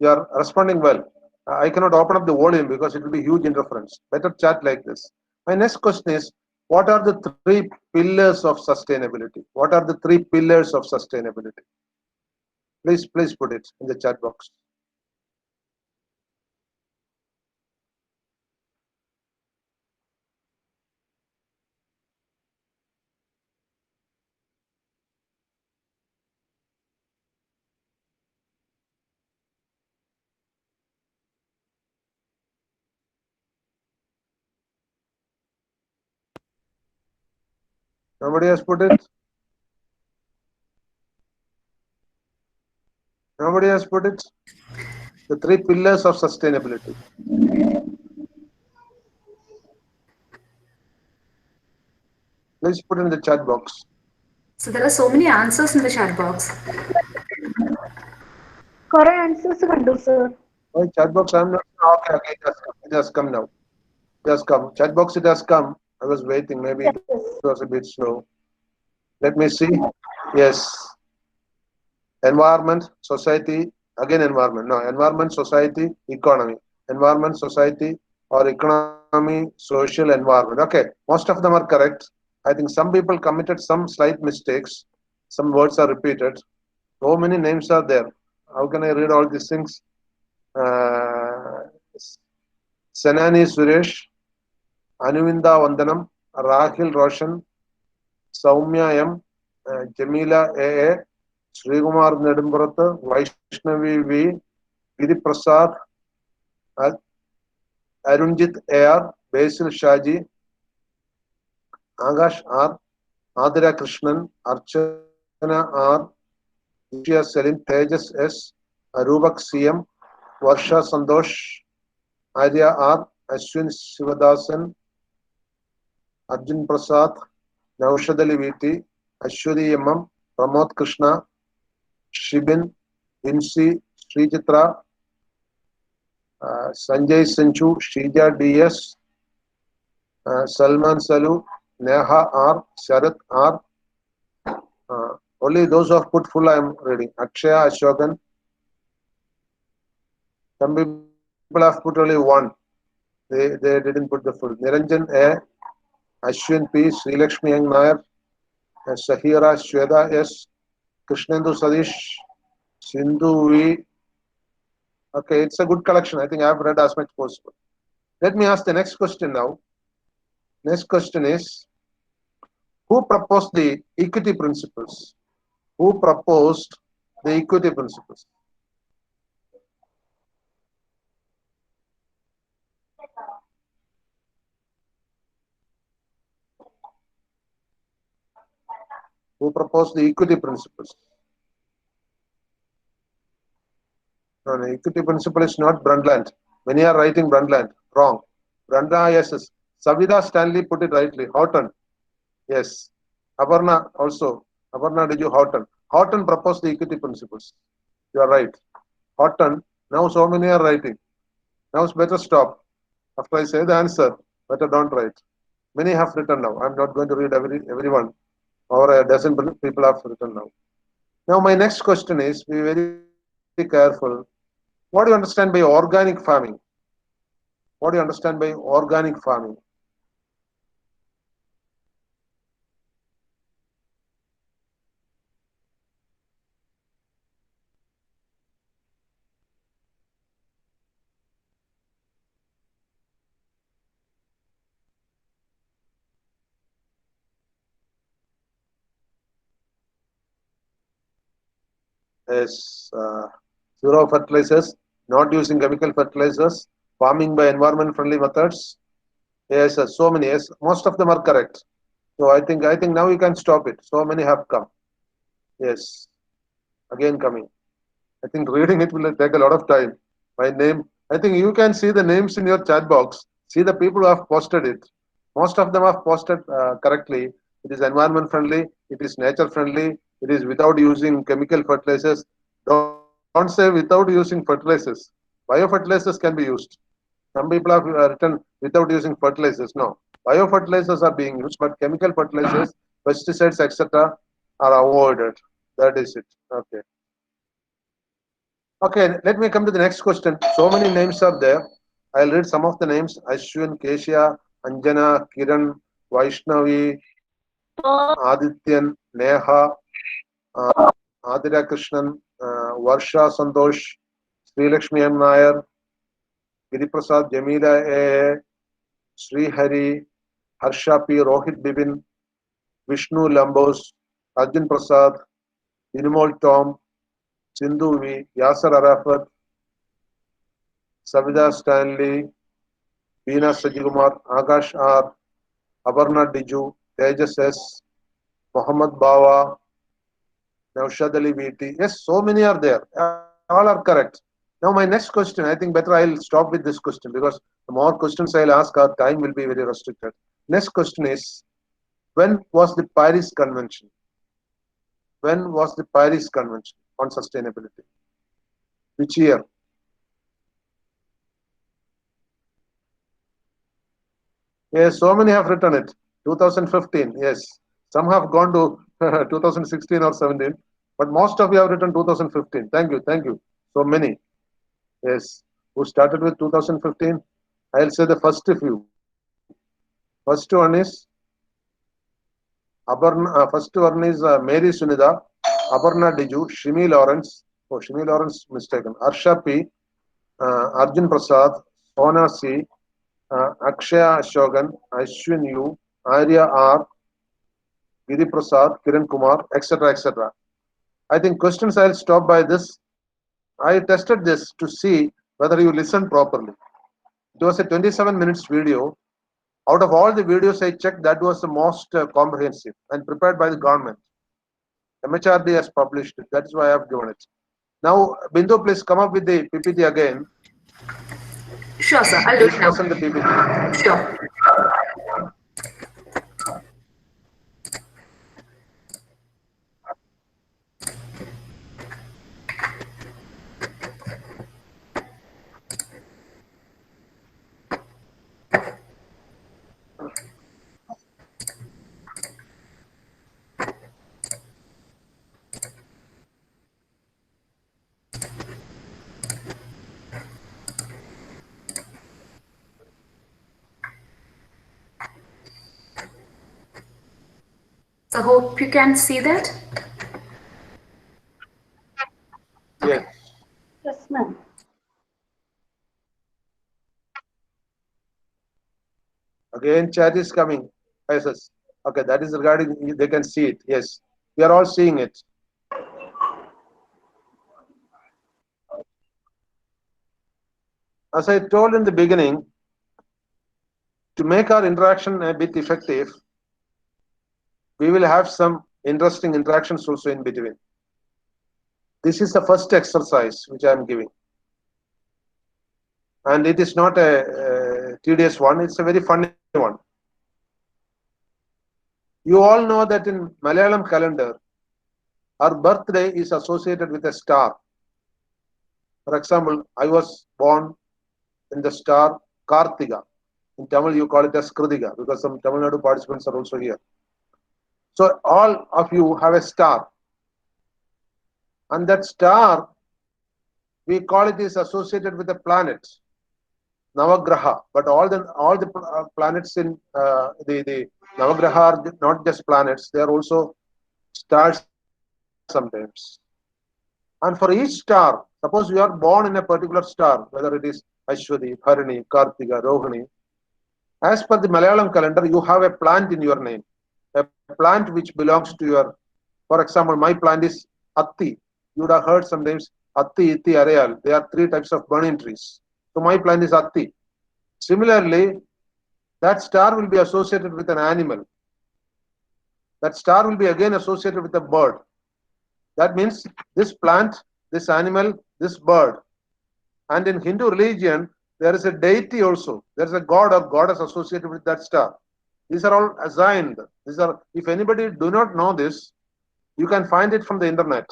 you are responding well. I cannot open up the volume because it will be huge interference. Better chat like this. My next question is, what are the three pillars of sustainability? What are the three pillars of sustainability? Please put it in the chat box. Nobody has put it? Nobody has put it? The three pillars of sustainability. Please put in the chat box. So there are so many answers in the chat box. Correct answers kandu, sir. Oh, chat box, I'm not. Okay, it has come now. It has come. Chat box, it has come. I was waiting. Maybe Yes. it was a bit slow. Let me see. Yes. Environment, society, again environment. No, environment, society, economy. Environment, society, or economy, social, environment. Okay, most of them are correct. I think some people committed some slight mistakes. Some words are repeated. So many names are there. How can I read all these things? Senani Suresh, Anuvinda Vandanam, Rahil Roshan, Soumya M, Jamila A.A., Srikumar Nedumpurathu, Vaishnavi V, Giri Prasad, Arunjit A.R., Basil Shaji, Agash R, Adira Krishnan, Archana R, Ishya Selim, Tejas S, Arubak CM, Varsha Santosh, Arya R, Ashwin Sivadasan, Arjun Prasad, Naushadali VT, Ashwari MM, Pramod Krishna, Shibin, Vinci, Srijitra, Sanjay Sanchu, Shrija DS, Salman Salu, Neha R, Sharat R, Only those who have put full I am reading. Akshaya Ashokan. Some people have put only one. They didn't put the full. Niranjan A. Ashwin P. Srilakshmi N. Nair. Sahira Shweta S. Krishnendu Sadish. Sindhu V. Okay, it's a good collection. I think I have read as much possible. Let me ask the next question now. Next question is, who proposed the equity principles? Who proposed the equity principles? Who proposed the equity principles? No, the equity principle is not Brundtland. Many are writing Brundtland. Wrong. Brundtland, yes. Savita Stanley put it rightly. Houghton. Yes. Aparna also. Aparna, did you Houghton? Houghton proposed the equity principles. You are right. Houghton. Now so many are writing. Now it's better stop. After I say the answer, better don't write. Many have written now. I'm not going to read everyone. Over a dozen people have written now. Now my next question is, be very careful. What do you understand by organic farming? What do you understand by organic farming? Yes, zero fertilizers, not using chemical fertilizers, farming by environment-friendly methods. Yes, so many. Yes, most of them are correct. So I think now you can stop it. So many have come. Yes, again coming. I think reading it will take a lot of time. My name. I think you can see the names in your chat box. See the people who have posted it. Most of them have posted correctly. It is environment friendly. It is nature friendly. It is without using chemical fertilizers. Don't say without using fertilizers. Biofertilizers can be used. Some people have written without using fertilizers. No, biofertilizers are being used, but chemical fertilizers, pesticides, etc., are avoided. That is it. Okay. Okay, let me come to the next question. So many names are there. I'll read some of the names. Ashwin, Keshia, Anjana, Kiran, Vaishnavi, Adityan, Neha, Adira Krishnan, Varsha Santosh, Sri Lakshmi M. Nair, Giriprasad, Jamila A. Sri Hari, Harsha P. Rohit Bibin, Vishnu Lambos, Arjun Prasad, Inmol Tom, Sindhu V, Yasser Arafat, Savida Stanley, Veena Sajikumar, Akash R, Aparna Diju, Tejas S, Muhammad Bawa, Naushad Ali VT. Yes, so many are there. All are correct. Now my next question, I think better I'll stop with this question because the more questions I'll ask, our time will be very restricted. Next question is, when was the Paris Convention? When was the Paris Convention on sustainability? Which year? Yes, so many have written it. 2015, yes. Some have gone to 2016 or 17, but most of you have written 2015. Thank you, thank you. So many. Yes. Who started with 2015? I'll say the first few. First one is Mary Sunida, Aparna Diju, Shimi Lawrence. Oh, Shimi Lawrence mistaken. Arsha P, Arjun Prasad, Sona C, Akshaya Ashogan, Ashwin U, Arya R, Giri Prasad, Kiran Kumar, etc. etc. I think questions I'll stop by this. I tested this to see whether you listened properly. It was a 27 minutes video. Out of all the videos I checked, that was the most comprehensive and prepared by the government. MHRD has published it. That is why I have given it. Now, Bindu, please come up with the PPT again. Sure, sir. I'll do Please it now. present the PPT. Sure. So hope you can see that. Yes. Yes, ma'am. Again, chat is coming. Yes. Okay, that is regarding, they can see it. Yes. We are all seeing it. As I told in the beginning, to make our interaction a bit effective, we will have some interesting interactions also in between. This is the first exercise which I am giving. And it is not a tedious one, it's a very funny one. You all know that in Malayalam calendar, our birthday is associated with a star. For example, I was born in the star Kartiga. In Tamil, you call it as Kritika because some Tamil Nadu participants are also here. So all of you have a star. And that star, we call it is associated with a planet, Navagraha. But all the planets in the Navagraha are not just planets; they are also stars sometimes. And for each star, suppose you are born in a particular star, whether it is Ashwati, Bharani, Kartika, Rohini. As per the Malayalam calendar, you have a plant in your name, a plant which belongs to your. For example, my plant is Atti. You would have heard sometimes Atti, Itti, Arayal. They are three types of banyan trees. So my plant is Atti. Similarly, that star will be associated with an animal. That star will be again associated with a bird. That means this plant, this animal, this bird. And in Hindu religion, there is a deity also. There is a god or goddess associated with that star. These are all assigned. These are, if anybody do not know this, you can find it from the internet.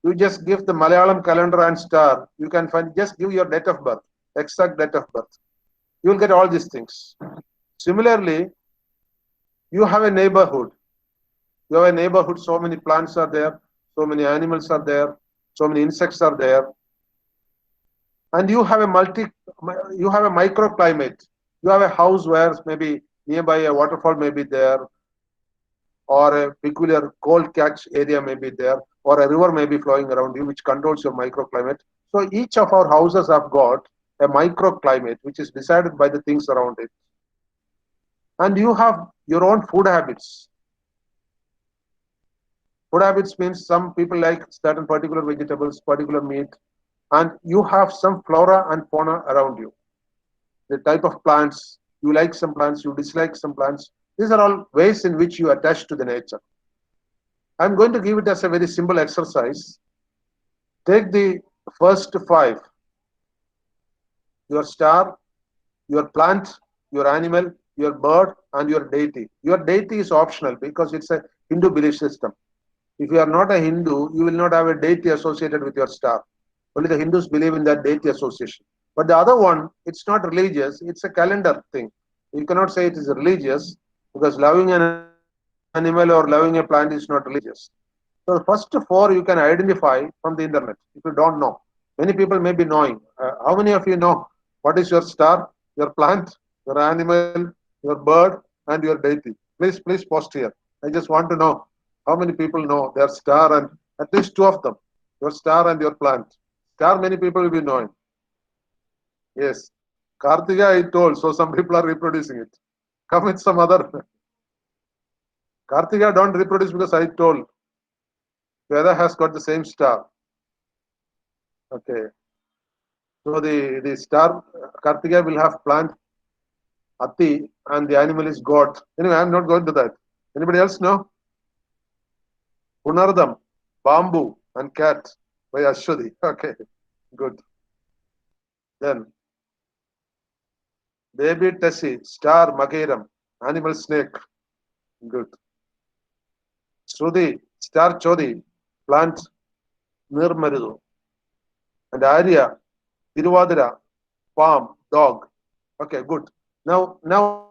You just give the Malayalam calendar and star. You can find, just give your date of birth, exact date of birth. You will get all these things. Similarly, you have a neighborhood. You have a neighborhood, so many plants are there, so many animals are there, so many insects are there. And you have a microclimate. You have a house where maybe nearby a waterfall may be there, or a peculiar cold catch area may be there, or a river may be flowing around you, which controls your microclimate. So each of our houses have got a microclimate, which is decided by the things around it. And you have your own food habits. Food habits means some people like certain particular vegetables, particular meat, and you have some flora and fauna around you. The type of plants, you like some plants, you dislike some plants. These are all ways in which you attach to the nature. I'm going to give it as a very simple exercise. Take the first five: your star, your plant, your animal, your bird, and your deity. Your deity is optional because it's a Hindu belief system. If you are not a Hindu, you will not have a deity associated with your star. Only the Hindus believe in that deity association. But the other one, it's not religious, it's a calendar thing. You cannot say it is religious because loving an animal or loving a plant is not religious. So the first four you can identify from the internet if you don't know. Many people may be knowing. How many of you know what is your star, your plant, your animal, your bird, and your deity? Please post here. I just want to know how many people know their star and at least two of them, your star and your plant. Star many people will be knowing. Yes. Kartika I told, so some people are reproducing it. Come with some other. Kartika don't reproduce because I told. Veda has got the same star. Okay. So the star Kartika will have plant Ati and the animal is God. Anyway, I'm not going to that. Anybody else know? Punardam, bamboo and cat by Ashwati. Okay, good. Then baby Tessie, star Mageram, animal snake. Good. Sruthi, star Chodi, plant Nirmarudu. And Arya, Tiruvadira, palm, dog. Okay, good. Now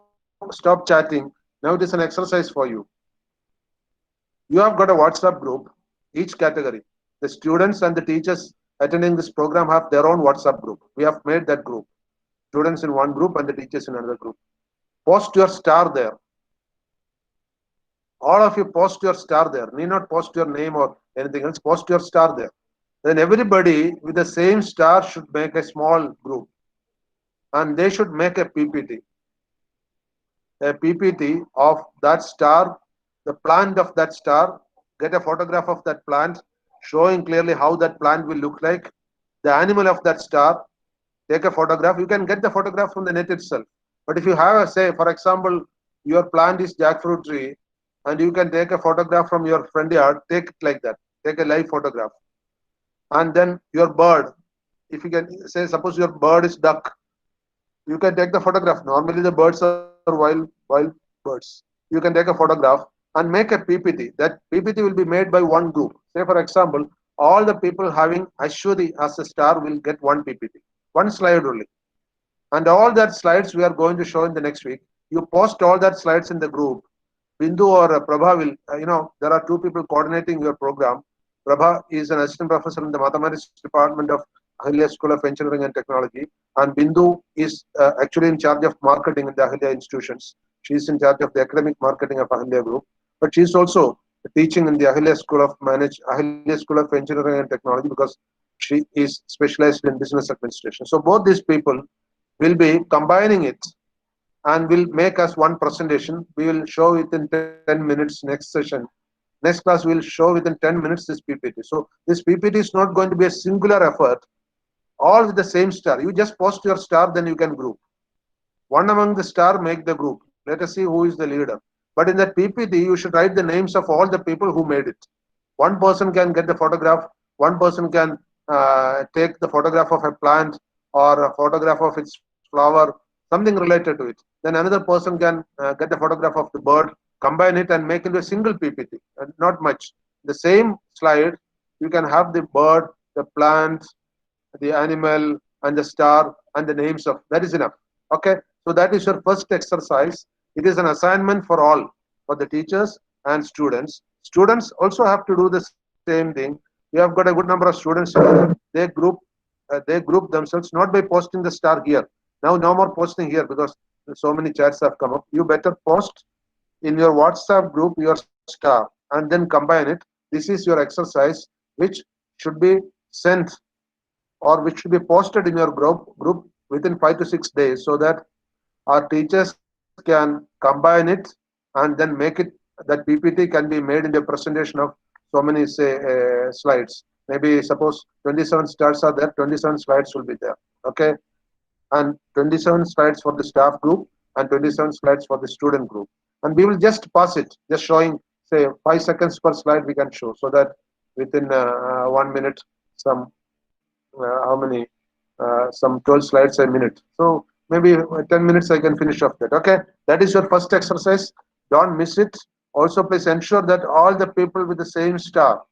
stop chatting. Now it is an exercise for you. You have got a WhatsApp group, each category. The students and the teachers attending this program have their own WhatsApp group. We have made that group. Students in one group and the teachers in another group. Post your star there. All of you post your star there. Need not post your name or anything else. Post your star there. Then everybody with the same star should make a small group, and they should make a PPT of that star, the plant of that star, get a photograph of that plant, showing clearly how that plant will look like, the animal of that star, take a photograph. You can get the photograph from the net itself. But if you have a, say, for example, your plant is jackfruit tree, and you can take a photograph from your front yard, take it like that. Take a live photograph. And then your bird, if you can say, suppose your bird is duck, you can take the photograph. Normally the birds are wild birds. You can take a photograph and make a PPT. That PPT will be made by one group. Say for example, all the people having Ashwati as a star will get one PPT, one slide only. And all that slides we are going to show in the next week. You post all that slides in the group. Bindu or Prabha will, there are two people coordinating your program. Prabha is an assistant professor in the mathematics department of Ahilya School of Engineering and Technology, and Bindu is actually in charge of marketing in the Ahilya institutions. She is in charge of the academic marketing of Ahilya Group, but she is also teaching in the Ahilya School of Ahilya School of Engineering and Technology because she is specialized in business administration. So both these people will be combining it and will make us one presentation. We will show within 10 minutes next session. Next class we will show within 10 minutes this PPT. So this PPT is not going to be a singular effort, all with the same star. You just post your star, then you can group. One among the star make the group. Let us see who is the leader. But in that PPT, you should write the names of all the people who made it. One person can get the photograph. One person can take the photograph of a plant or a photograph of its flower, something related to it. Then another person can get the photograph of the bird, combine it and make into a single PPT. Not much. The same slide, you can have the bird, the plant, the animal, and the star, and the names of. That is enough. Okay. So that is your first exercise. It is an assignment for all, for the teachers and students. Students also have to do the same thing. We have got a good number of students here. They group themselves not by posting the star here. Now no more posting here because so many chats have come up. You better post in your WhatsApp group your star and then combine it. This is your exercise which should be sent or which should be posted in your group within 5 to 6 days so that our teachers can combine it and then make it. That PPT can be made into a presentation of so many say slides. Maybe suppose 27 stars are there, 27 slides will be there. Okay, and 27 slides for the staff group and 27 slides for the student group. And we will just pass it, just showing say 5 seconds per slide we can show so that within 1 minute some how many some 12 slides a minute. So maybe 10 minutes I can finish off that. Okay, that is your first exercise. Don't miss it. Also, please ensure that all the people with the same star.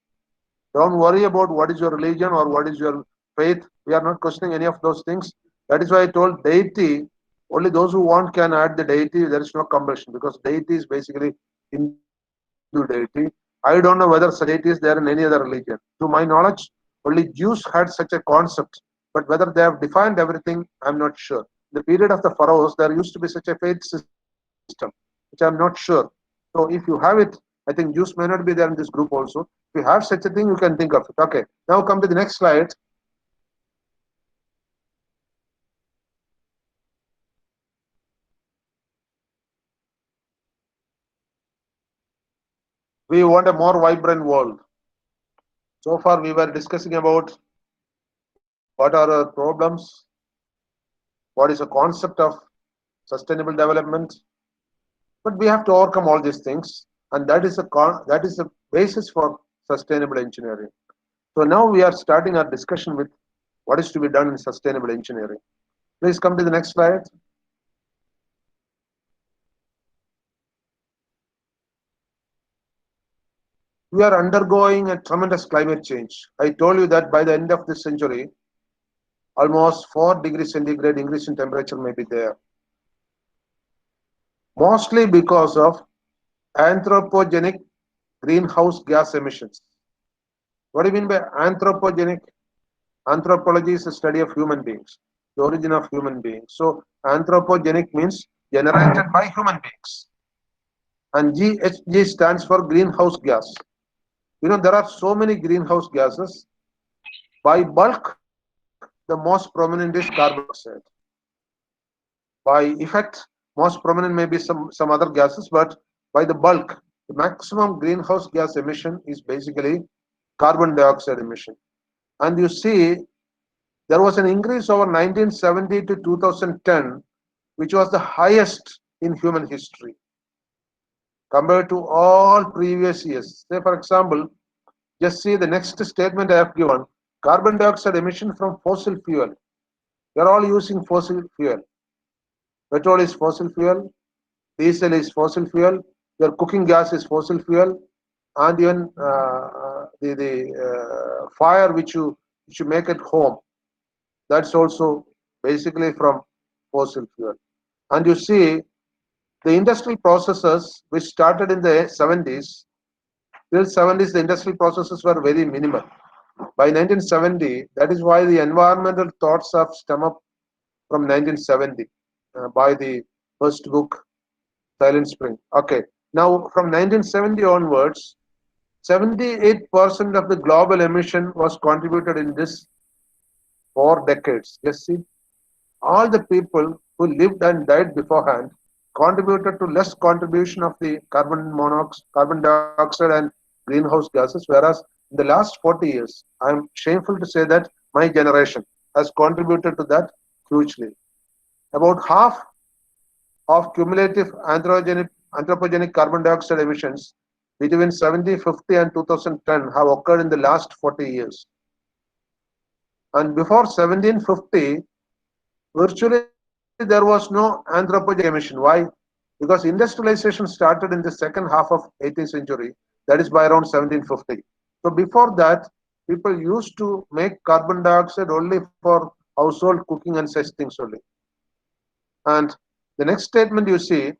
Don't worry about what is your religion or what is your faith. We are not questioning any of those things. That is why I told deity. Only those who want can add the deity. There is no compulsion because deity is basically Hindu deity. I don't know whether such deity is there in any other religion. To my knowledge, only Jews had such a concept. But whether they have defined everything, I'm not sure. In the period of the pharaohs, there used to be such a faith system, which I'm not sure. So if you have it, I think Jews may not be there in this group also. If you have such a thing, you can think of it. Okay. Now come to the next slide. We want a more vibrant world. So far, we were discussing about what are our problems, what is the concept of sustainable development, but we have to overcome all these things, and that is a basis for sustainable engineering. So now we are starting our discussion with what is to be done in sustainable engineering. Please come to the next slide. We are undergoing a tremendous climate change. I told you that by the end of this century, almost 4 degrees centigrade increase in temperature may be there. Mostly because of anthropogenic greenhouse gas emissions. What do you mean by anthropogenic? Anthropology is a study of human beings, the origin of human beings. So anthropogenic means generated by human beings. and GHG stands for greenhouse gas. You know, there are so many greenhouse gases. By bulk, the most prominent is carbon dioxide. By effect, most prominent may be some other gases, but by the bulk, the maximum greenhouse gas emission is basically carbon dioxide emission. And you see, there was an increase over 1970 to 2010, which was the highest in human history compared to all previous years. Say, for example, just see the next statement I have given, carbon dioxide emission from fossil fuel. We are all using fossil fuel. Petrol is fossil fuel, diesel is fossil fuel, your cooking gas is fossil fuel, and even the fire which you make at home, that's also basically from fossil fuel. And you see, the industrial processes which started in the 70s, till 70s, the industrial processes were very minimal. By 1970, that is why the environmental thoughts have stem up from 1970 by the first book, Silent Spring. Okay, now from 1970 onwards, 78% of the global emission was contributed in this 4 decades. Just see, all the people who lived and died beforehand contributed to less contribution of the carbon monoxide, carbon dioxide and greenhouse gases, whereas in the last 40 years, I am shameful to say that my generation has contributed to that hugely. About half of cumulative anthropogenic carbon dioxide emissions between 1750 and 2010 have occurred in the last 40 years. And before 1750, virtually there was no anthropogenic emission. Why? Because industrialization started in the second half of 18th century, that is by around 1750. So before that, people used to make carbon dioxide only for household cooking and such things only. And the next statement you see,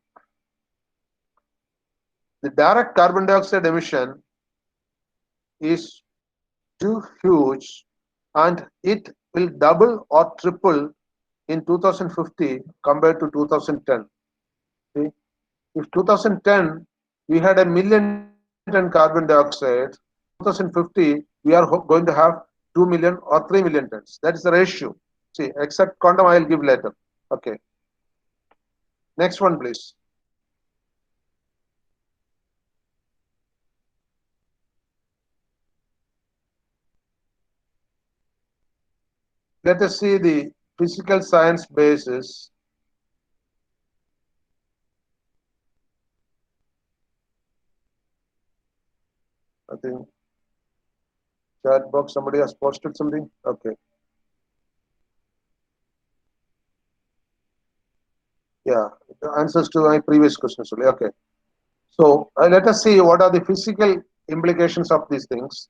the direct carbon dioxide emission is too huge and it will double or triple in 2050 compared to 2010. See, if 2010 we had a million ton carbon dioxide, 2050 we are going to have 2 million or 3 million tons. That is the ratio. See, exact quantum I will give later. Okay. Next one, please. Let us see the physical science basis. I think chat box, somebody has posted something. Okay. Yeah, the answers to my previous questions only. Okay. So let us see what are the physical implications of these things.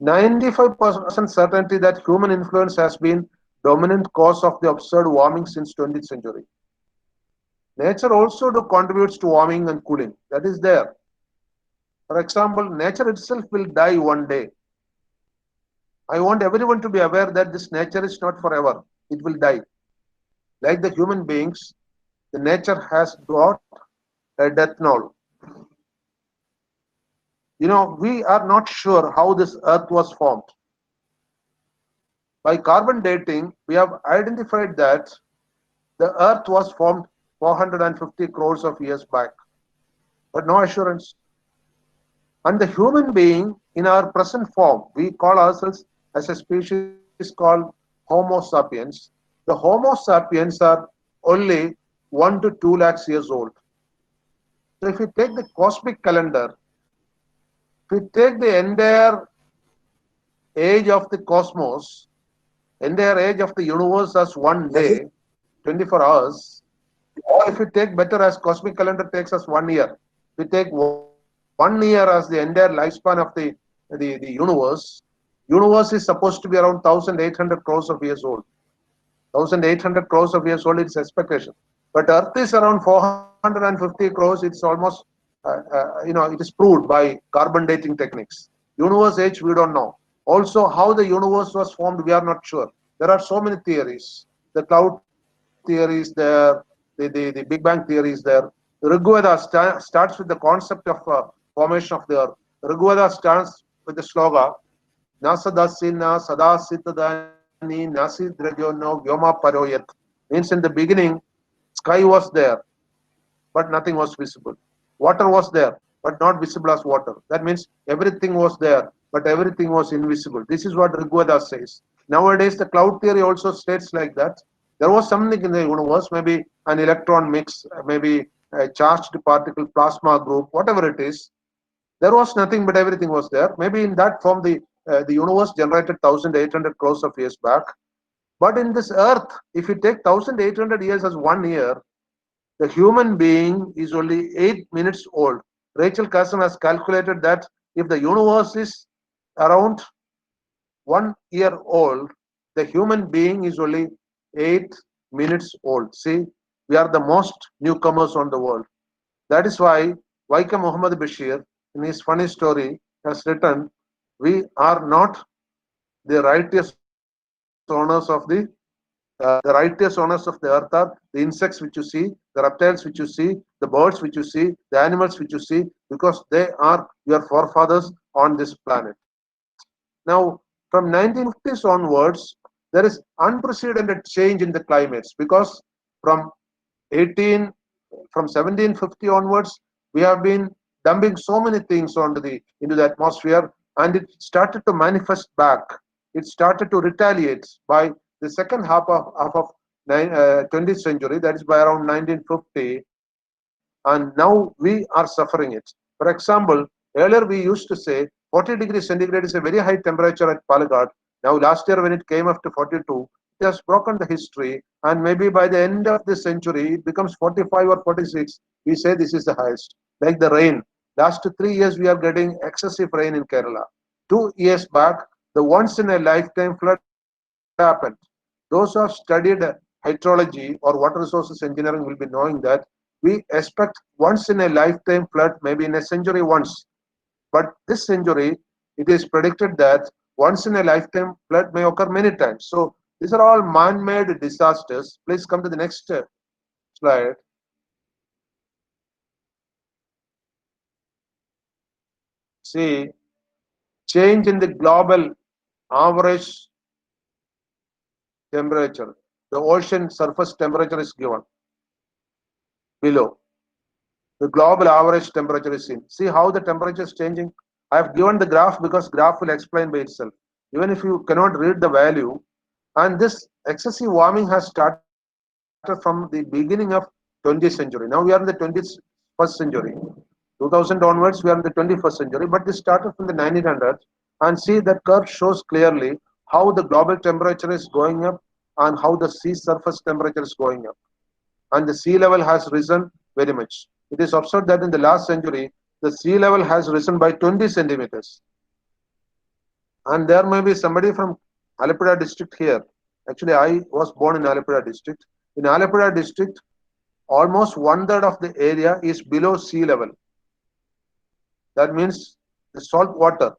95% certainty that human influence has been dominant cause of the absurd warming since 20th century. Nature also contributes to warming and cooling. That is there. For example, nature itself will die one day. I want everyone to be aware that this nature is not forever. It will die. Like the human beings, the nature has got a death knell. You know, we are not sure how this earth was formed. By carbon dating, we have identified that the earth was formed 450 crores of years back, but no assurance. And the human being in our present form, we call ourselves as a species called Homo sapiens. The Homo sapiens are only 1 to 2 lakhs years old. So if you take the cosmic calendar, if we take the entire age of the cosmos, entire age of the universe as one day, 24 hours, or if we take better as cosmic calendar takes us 1 year, we take 1 year as the entire lifespan of the universe is supposed to be around 1,800 crores of years old. 1,800 crores of years old is expectation. But Earth is around 450 crores. It's almost, it is proved by carbon dating techniques. Universe age, we don't know. Also, how the universe was formed, we are not sure. There are so many theories. The cloud theory is there. The Big Bang theory is there. Rigveda starts with the concept of formation of the earth. Rigveda starts with the slogan, Nasadasina Sadasitadani Nasi Dragyono Vyoma Paroyat. Means in the beginning, sky was there, but nothing was visible. Water was there, but not visible as water. That means everything was there, but everything was invisible. This is what Rigveda says. Nowadays, the cloud theory also states like that. There was something in the universe, maybe an electron mix, maybe a charged particle plasma group, whatever it is. There was nothing, but everything was there. Maybe in that form, the universe generated 1,800 crores of years back. But in this earth, if you take 1,800 years as 1 year, the human being is only 8 minutes old. Rachel Carson has calculated that if the universe is around 1 year old, the human being is only 8 minutes old. See, we are the most newcomers on the world. That is why Waika Muhammad Bashir, in his funny story, has written, we are not the righteous owners of the righteous owners of the earth are the insects which you see, the reptiles which you see, the birds which you see, the animals which you see, because they are your forefathers on this planet. Now, from 1950s onwards, there is unprecedented change in the climates because from 1750 onwards, we have been dumping so many things into the atmosphere, and it started to manifest back. It started to retaliate by the second half of 20th century, that is by around 1950, and now we are suffering it. For example, earlier we used to say 40 degrees centigrade is a very high temperature at Palakkad. Now, last year when it came up to 42, it has broken the history, and maybe by the end of this century, it becomes 45 or 46. We say this is the highest. Like the rain, last 3 years we are getting excessive rain in Kerala. 2 years back, the once in a lifetime flood happened. Those who have studied hydrology or water resources engineering will be knowing that we expect once in a lifetime flood, maybe in a century once. But this century, it is predicted that once in a lifetime flood may occur many times. So these are all man-made disasters. Please come to the next slide. See, change in the global average temperature. The ocean surface temperature is given below. The global average temperature is seen. See how the temperature is changing. I have given the graph because graph will explain by itself. Even if you cannot read the value, and this excessive warming has started from the beginning of 20th century. Now we are in the 21st century. 2000 onwards, we are in the 21st century, but this started from the 1900s. And see that curve shows clearly how the global temperature is going up and how the sea surface temperature is going up. And the sea level has risen very much. It is observed that in the last century, the sea level has risen by 20 centimeters. And there may be somebody from Alappuzha district here. Actually, I was born in Alappuzha district. In Alappuzha district, almost 1/3 of the area is below sea level. That means the salt water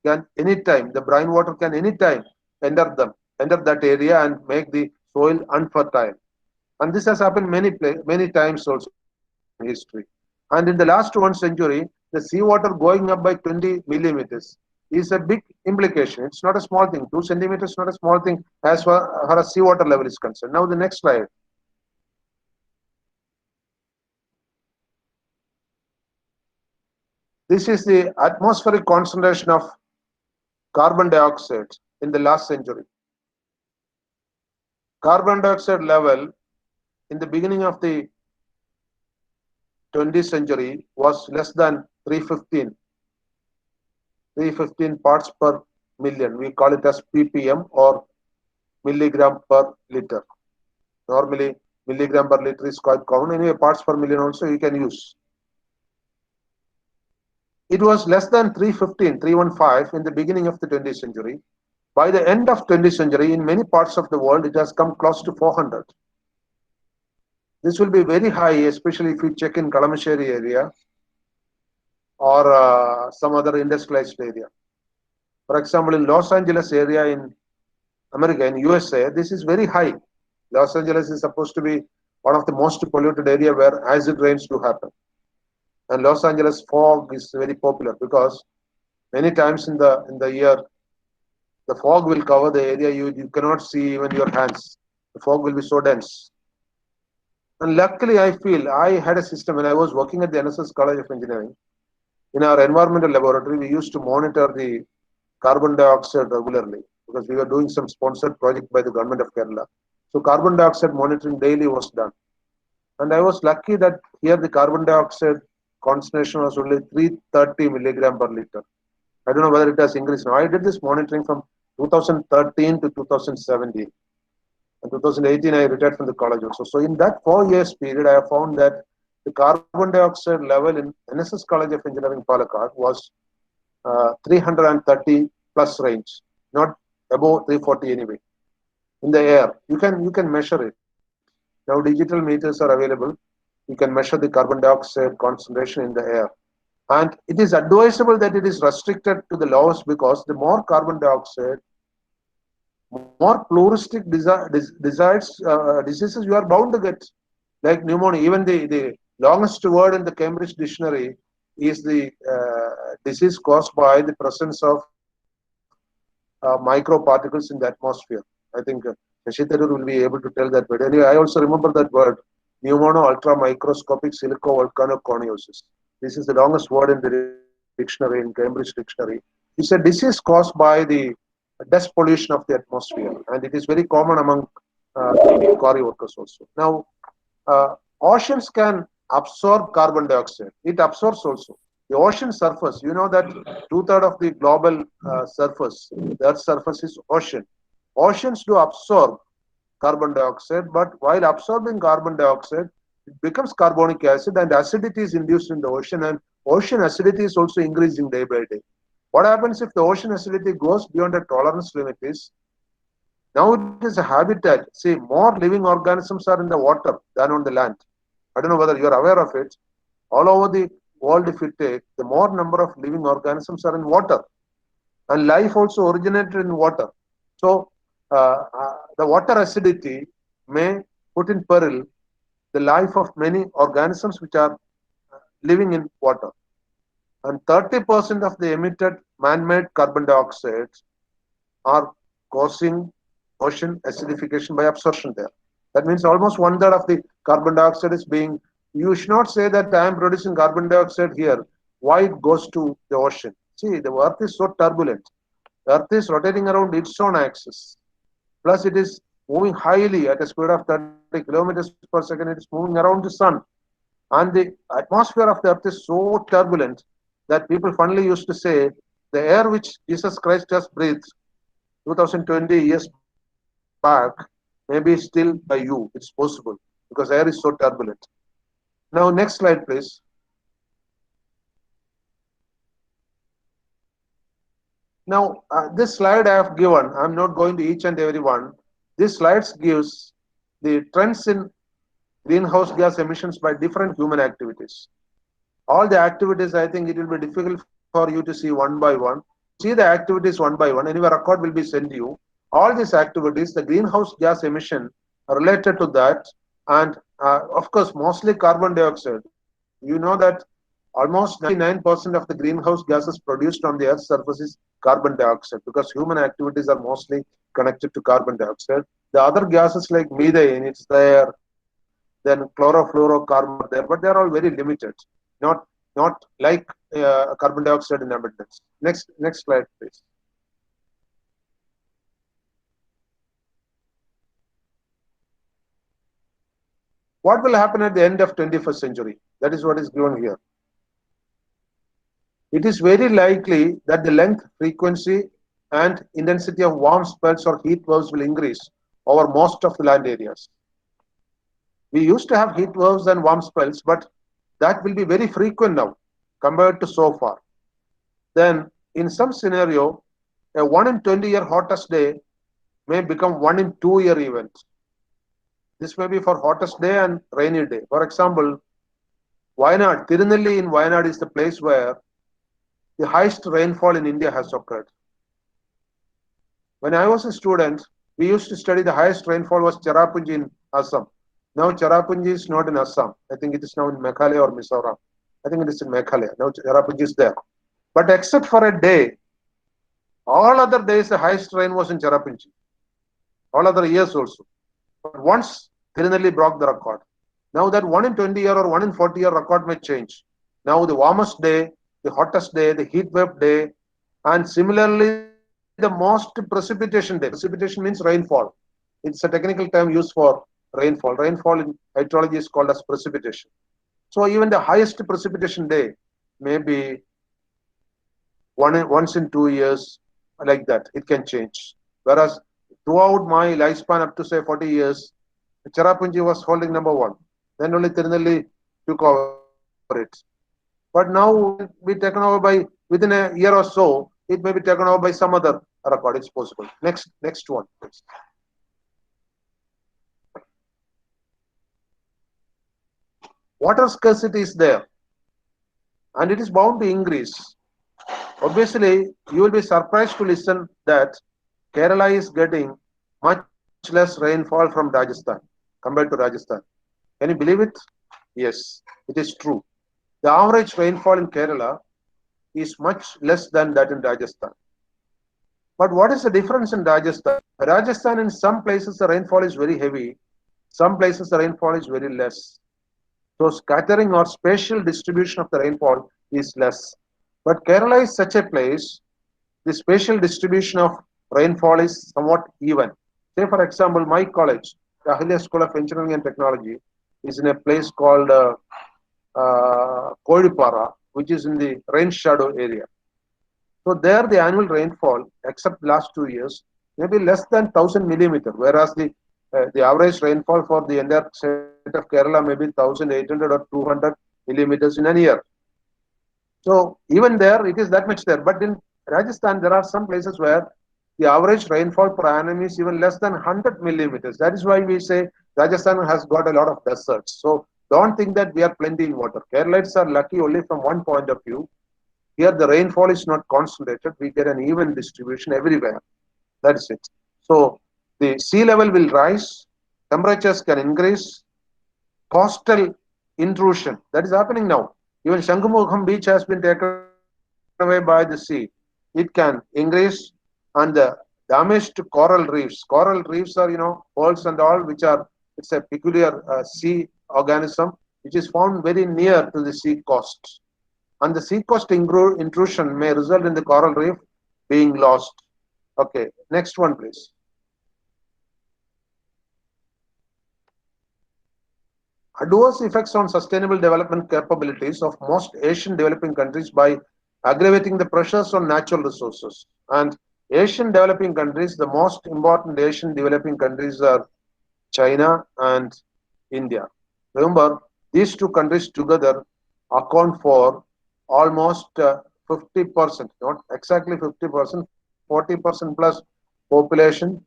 can anytime, the brine water can anytime enter that area and make the soil unfertile. And this has happened many times also in history. And in the last 1 century, the seawater going up by 20 millimeters is a big implication. It's not a small thing. 2 centimeters is not a small thing as far as seawater level is concerned. Now the next slide. This is the atmospheric concentration of carbon dioxide in the last century. Carbon dioxide level in the beginning of the 20th century was less than 315 parts per million. We call it as ppm or milligram per liter. Normally, milligram per liter is quite common. Anyway, parts per million also you can use. It was less than 315 in the beginning of the 20th century. By the end of 20th century, in many parts of the world, it has come close to 400. This will be very high, especially if you check in Kalamassery area or some other industrialized area. For example, in Los Angeles area in America, in USA, this is very high. Los Angeles is supposed to be one of the most polluted area where acid rains do happen. And Los Angeles fog is very popular because many times in the year the fog will cover the area you cannot see even your hands. The fog will be so dense. And luckily, I feel I had a system when I was working at the NSS College of Engineering. In our environmental laboratory, we used to monitor the carbon dioxide regularly because we were doing some sponsored project by the government of Kerala. So carbon dioxide monitoring daily was done. And I was lucky that here the carbon dioxide concentration was only 330 milligram per liter. I don't know whether it has increased now. I did this monitoring from 2013 to 2017. In 2018, I retired from the college also. So in that 4 years period, I have found that the carbon dioxide level in NSS College of Engineering Palakkad was 330 plus range, not above 340 anyway. In the air, you can measure it. Now digital meters are available. You can measure the carbon dioxide concentration in the air. And it is advisable that it is restricted to the lowest because the more carbon dioxide, more pluralistic diseases you are bound to get, like pneumonia. Even the longest word in the Cambridge dictionary is the disease caused by the presence of microparticles in the atmosphere. I think Shashi Tharoor will be able to tell that. But anyway, I also remember that word, pneumono ultramicroscopic silicovolcanoconiosis. This is the longest word in the dictionary, in Cambridge dictionary. It's a disease caused by the dust pollution of the atmosphere, and it is very common among the quarry workers also. Now, oceans can absorb carbon dioxide. It absorbs also. The ocean surface, you know that two-thirds of the global surface, the Earth's surface is ocean. Oceans do absorb carbon dioxide, but while absorbing carbon dioxide, it becomes carbonic acid and acidity is induced in the ocean, and ocean acidity is also increasing day by day. What happens if the ocean acidity goes beyond a tolerance limit is, now it is a habitat. See, more living organisms are in the water than on the land. I don't know whether you are aware of it. All over the world, if you take, the more number of living organisms are in water. And life also originated in water. So, the water acidity may put in peril the life of many organisms which are living in water. And 30% of the emitted man-made carbon dioxide are causing ocean acidification by absorption there. That means almost one-third of the carbon dioxide is being, you should not say that I am producing carbon dioxide here, why it goes to the ocean. See, the earth is so turbulent. The earth is rotating around its own axis. Plus it is moving highly at a speed of 30 kilometers per second. It is moving around the sun. And the atmosphere of the earth is so turbulent that people funnily used to say, the air which Jesus Christ has breathed 2020 years back may be still by you. It's possible because air is so turbulent. Now, next slide, please. Now, this slide I have given, I'm not going to each and every one. This slide gives the trends in greenhouse gas emissions by different human activities. All the activities, I think it will be difficult for you to see one by one. To see the activities one by one, anyway, record will be sent to you. All these activities, the greenhouse gas emission are related to that, and of course, mostly carbon dioxide. You know that almost 99% of the greenhouse gases produced on the Earth's surface is carbon dioxide because human activities are mostly connected to carbon dioxide. The other gases like methane, it's there, then chlorofluorocarbon are there, but they are all very limited, not like carbon dioxide in abundance. Next slide, please. What will happen at the end of 21st century? That is what is given here. It is very likely that the length, frequency, and intensity of warm spells or heat waves will increase over most of the land areas. We used to have heat waves and warm spells, but that will be very frequent now compared to so far. Then, in some scenario, a 1 in 20-year hottest day may become 1 in 2-year event. This may be for hottest day and rainy day. For example, Wayanad, Tirunelli in Wayanad is the place where the highest rainfall in India has occurred. When I was a student, we used to study the highest rainfall was Cherrapunji in Assam. Now Cherrapunji is not in Assam. I think it is now in Meghalaya or Mizoram. I think it is in Meghalaya. Now Cherrapunji is there. But except for a day, all other days the highest rain was in Cherrapunji. All other years also. But once Tirunelli broke the record. Now that 1 in 20 year or 1 in 40 year record may change. Now the warmest day, the hottest day, the heat wave day, and similarly the most precipitation day. Precipitation means rainfall. It's a technical term used for rainfall. Rainfall in hydrology is called as precipitation. So even the highest precipitation day may be once in 2 years, like that. It can change. Whereas throughout my lifespan up to say 40 years, Cherrapunji was holding number one. Then only Tirunelli took over it. But now it will be taken over by within a year or so. It may be taken over by some other record. It's possible. Next one, please. Water scarcity is there, and it is bound to increase. Obviously, you will be surprised to listen that Kerala is getting much less rainfall from Rajasthan compared to Rajasthan. Can you believe it? Yes, it is true. The average rainfall in Kerala is much less than that in Rajasthan. But what is the difference in Rajasthan? Rajasthan, in some places, the rainfall is very heavy. Some places, the rainfall is very less. So scattering or spatial distribution of the rainfall is less. But Kerala is such a place, the spatial distribution of rainfall is somewhat even. Say, for example, my college, the Ahilya School of Engineering and Technology, is in a place called Kodipara, which is in the rain shadow area. So there the annual rainfall, except last 2 years, may be less than 1000 millimeter, whereas the average rainfall for the entire state of Kerala may be 1800 or 200 millimeters in a year. So even there it is that much there. But in Rajasthan there are some places where the average rainfall per annum is even less than 100 millimeters. That is why we say Rajasthan has got a lot of deserts. So don't think that we are plenty in water. Keralites are lucky only from one point of view. Here the rainfall is not concentrated. We get an even distribution everywhere. That is it. So the sea level will rise, temperatures can increase, coastal intrusion, that is happening now. Even Shankamukham beach has been taken away by the sea. It can increase, and the damage to coral reefs. Coral reefs are, pearls and all, which are, it's a peculiar sea organism which is found very near to the sea coast. And the sea coast intrusion may result in the coral reef being lost. Okay, next one, please. Adverse effects on sustainable development capabilities of most Asian developing countries by aggravating the pressures on natural resources. And Asian developing countries, the most important Asian developing countries are China and India. Remember, these two countries together account for almost 50%, not exactly 50%, 40% plus population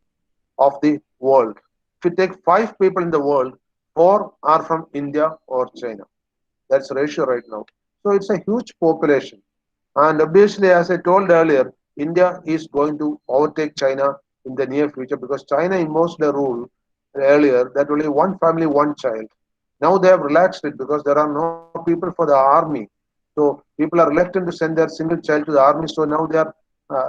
of the world. If you take 5 people in the world, 4 are from India or China. That's the ratio right now. So it's a huge population. And obviously, as I told earlier, India is going to overtake China in the near future because China imposed a rule earlier that only one family, one child. Now they have relaxed it because there are no people for the army. So people are reluctant to send their single child to the army. So now they are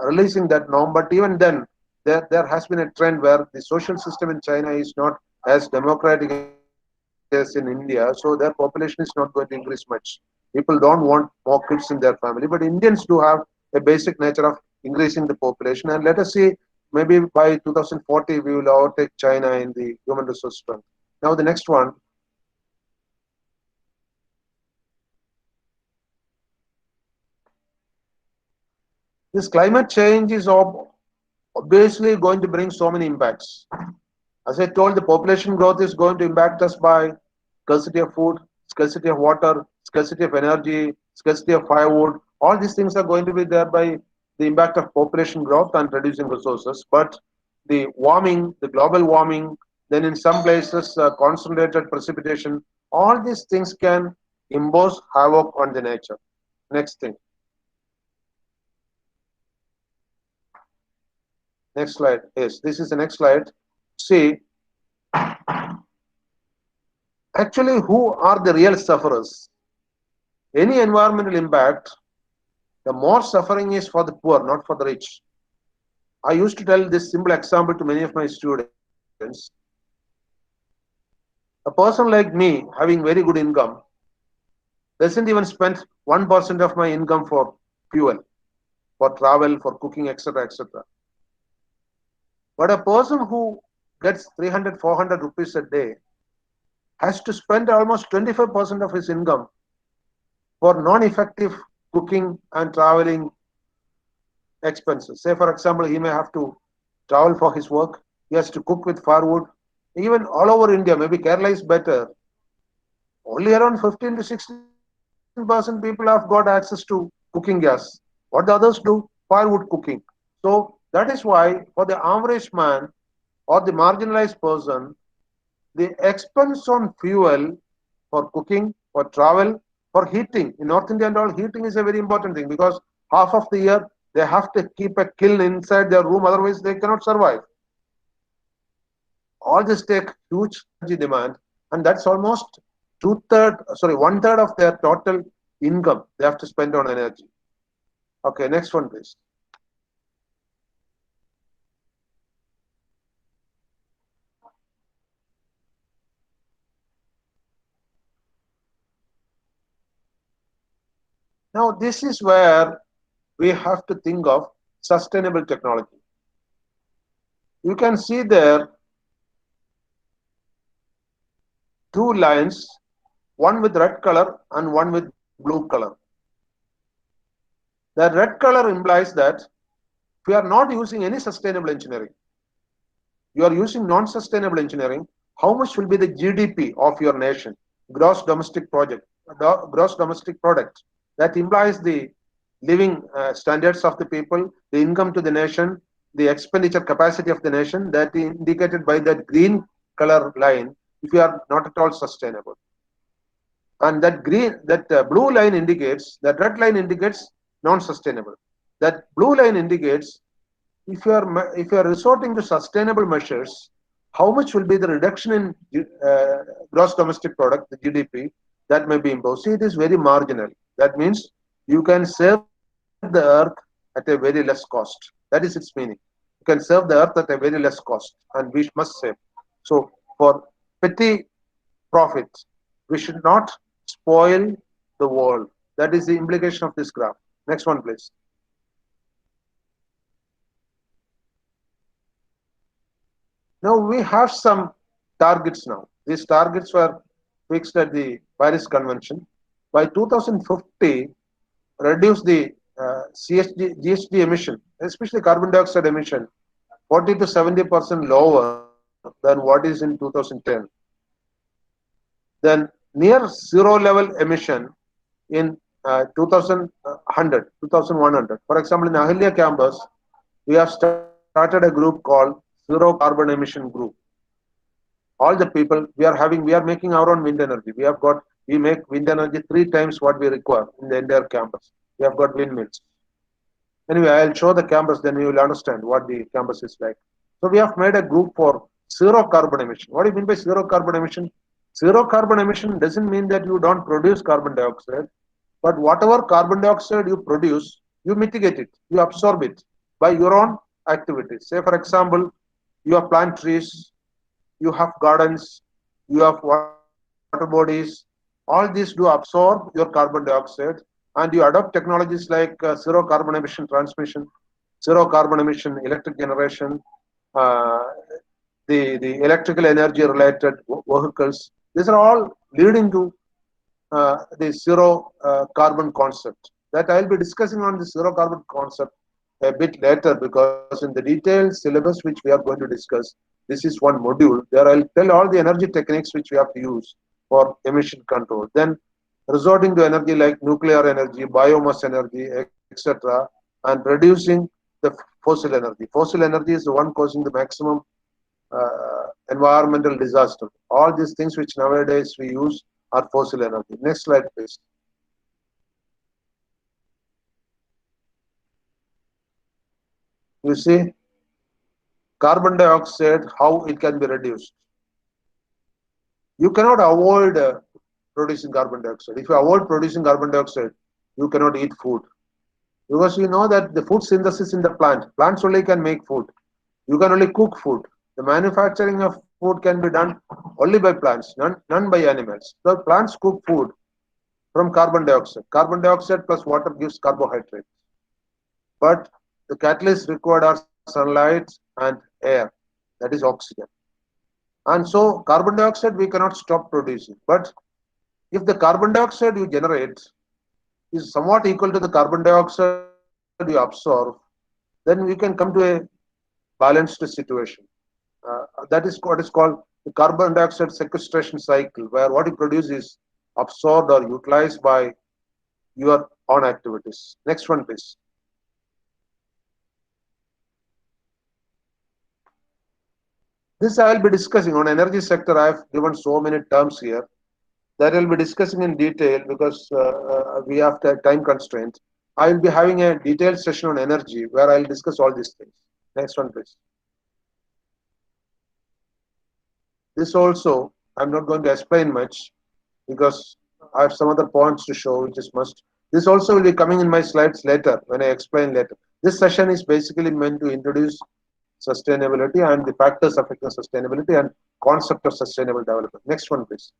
releasing that norm. But even then, there has been a trend where the social system in China is not as democratic as in India. So their population is not going to increase much. People don't want more kids in their family. But Indians do have a basic nature of increasing the population. And let us see, maybe by 2040, we will overtake China in the human resource strength. Now the next one. This climate change is obviously going to bring so many impacts. As I told, the population growth is going to impact us by scarcity of food, scarcity of water, scarcity of energy, scarcity of firewood. All these things are going to be there by the impact of population growth and reducing resources. But the warming, the global warming, then in some places concentrated precipitation, all these things can impose havoc on the nature. Next thing. Next slide. Yes, this is the next slide. See, Actually, who are the real sufferers? Any environmental impact, the more suffering is for the poor, not for the rich. I used to tell this simple example to many of my students. A person like me, having very good income, doesn't even spend 1% of my income for fuel, for travel, for cooking, etc., etc. But a person who gets 300, 400 rupees a day has to spend almost 25% of his income for non-effective cooking and traveling expenses. Say, for example, he may have to travel for his work, he has to cook with firewood. Even all over India, maybe Kerala is better. Only around 15 to 16% people have got access to cooking gas. What the others do? Firewood cooking. So that is why, for the average man or the marginalized person, the expense on fuel for cooking, for travel, for heating. In North India and all, heating is a very important thing because half of the year they have to keep a kiln inside their room, otherwise they cannot survive. All this take huge energy demand, and that's almost one third of their total income they have to spend on energy. Okay, next one, please. Now, this is where we have to think of sustainable technology. You can see there two lines, one with red color and one with blue color. The red color implies that if you are not using any sustainable engineering, you are using non-sustainable engineering, how much will be the GDP of your nation, gross domestic gross domestic product? That implies the living standards of the people, the income to the nation, the expenditure capacity of the nation, that is indicated by that green color line, if you are not at all sustainable. And that blue line indicates, that red line indicates non-sustainable. That blue line indicates if you are resorting to sustainable measures, how much will be the reduction in gross domestic product, the GDP, that may be imposed? See, it is very marginal. That means you can save the earth at a very less cost. That is its meaning. You can serve the earth at a very less cost, and we must save. So, for petty profit, we should not spoil the world. That is the implication of this graph. Next one, please. Now we have some targets now. These targets were fixed at the Paris Convention. By 2050, reduce the GHG emission, especially carbon dioxide emission, 40 to 70% lower than what is in 2010. Then near zero level emission in 2100. For example, in Ahilya campus, we have started a group called Zero Carbon Emission Group. All the people we are making our own wind energy. We make wind energy 3 times what we require in the entire campus. We have got windmills. Anyway, I'll show the campus, then you will understand what the campus is like. So we have made a group for zero carbon emission. What do you mean by zero carbon emission? Zero carbon emission doesn't mean that you don't produce carbon dioxide, but whatever carbon dioxide you produce, you mitigate it, you absorb it by your own activities. Say, for example, you have plant trees, you have gardens, you have water bodies. All these do absorb your carbon dioxide, and you adopt technologies like zero carbon emission transmission, zero carbon emission electric generation, uh, the electrical energy related vehicles. These are all leading to the zero carbon concept. That I'll be discussing on the zero carbon concept a bit later, because in the detailed syllabus which we are going to discuss, this is one module. There I'll tell all the energy techniques which we have to use for emission control. Then resorting to energy like nuclear energy, biomass energy, etc., and reducing the fossil energy. Fossil energy is the one causing the maximum environmental disaster. All these things which nowadays we use are fossil energy. Next slide, please. You see, carbon dioxide, how it can be reduced. You cannot avoid producing carbon dioxide. If you avoid producing carbon dioxide, you cannot eat food. Because you know that the food synthesis in the plants only can make food. You can only cook food. The manufacturing of food can be done only by plants, none by animals. So plants cook food from carbon dioxide. Carbon dioxide plus water gives carbohydrate. But the catalyst required are sunlight and air, that is oxygen. And so carbon dioxide we cannot stop producing. But if the carbon dioxide you generate is somewhat equal to the carbon dioxide you absorb, then we can come to a balanced situation. That is what is called the carbon dioxide sequestration cycle, where what you produce is absorbed or utilized by your own activities. Next one, please. This I will be discussing on energy sector. I have given so many terms here that I will be discussing in detail because we have time constraint. I will be having a detailed session on energy where I will discuss all these things. Next one, please. This also, I'm not going to explain much because I have some other points to show, which is must. This also will be coming in my slides later when I explain later. This session is basically meant to introduce sustainability and the factors affecting sustainability and concept of sustainable development. Next one, please.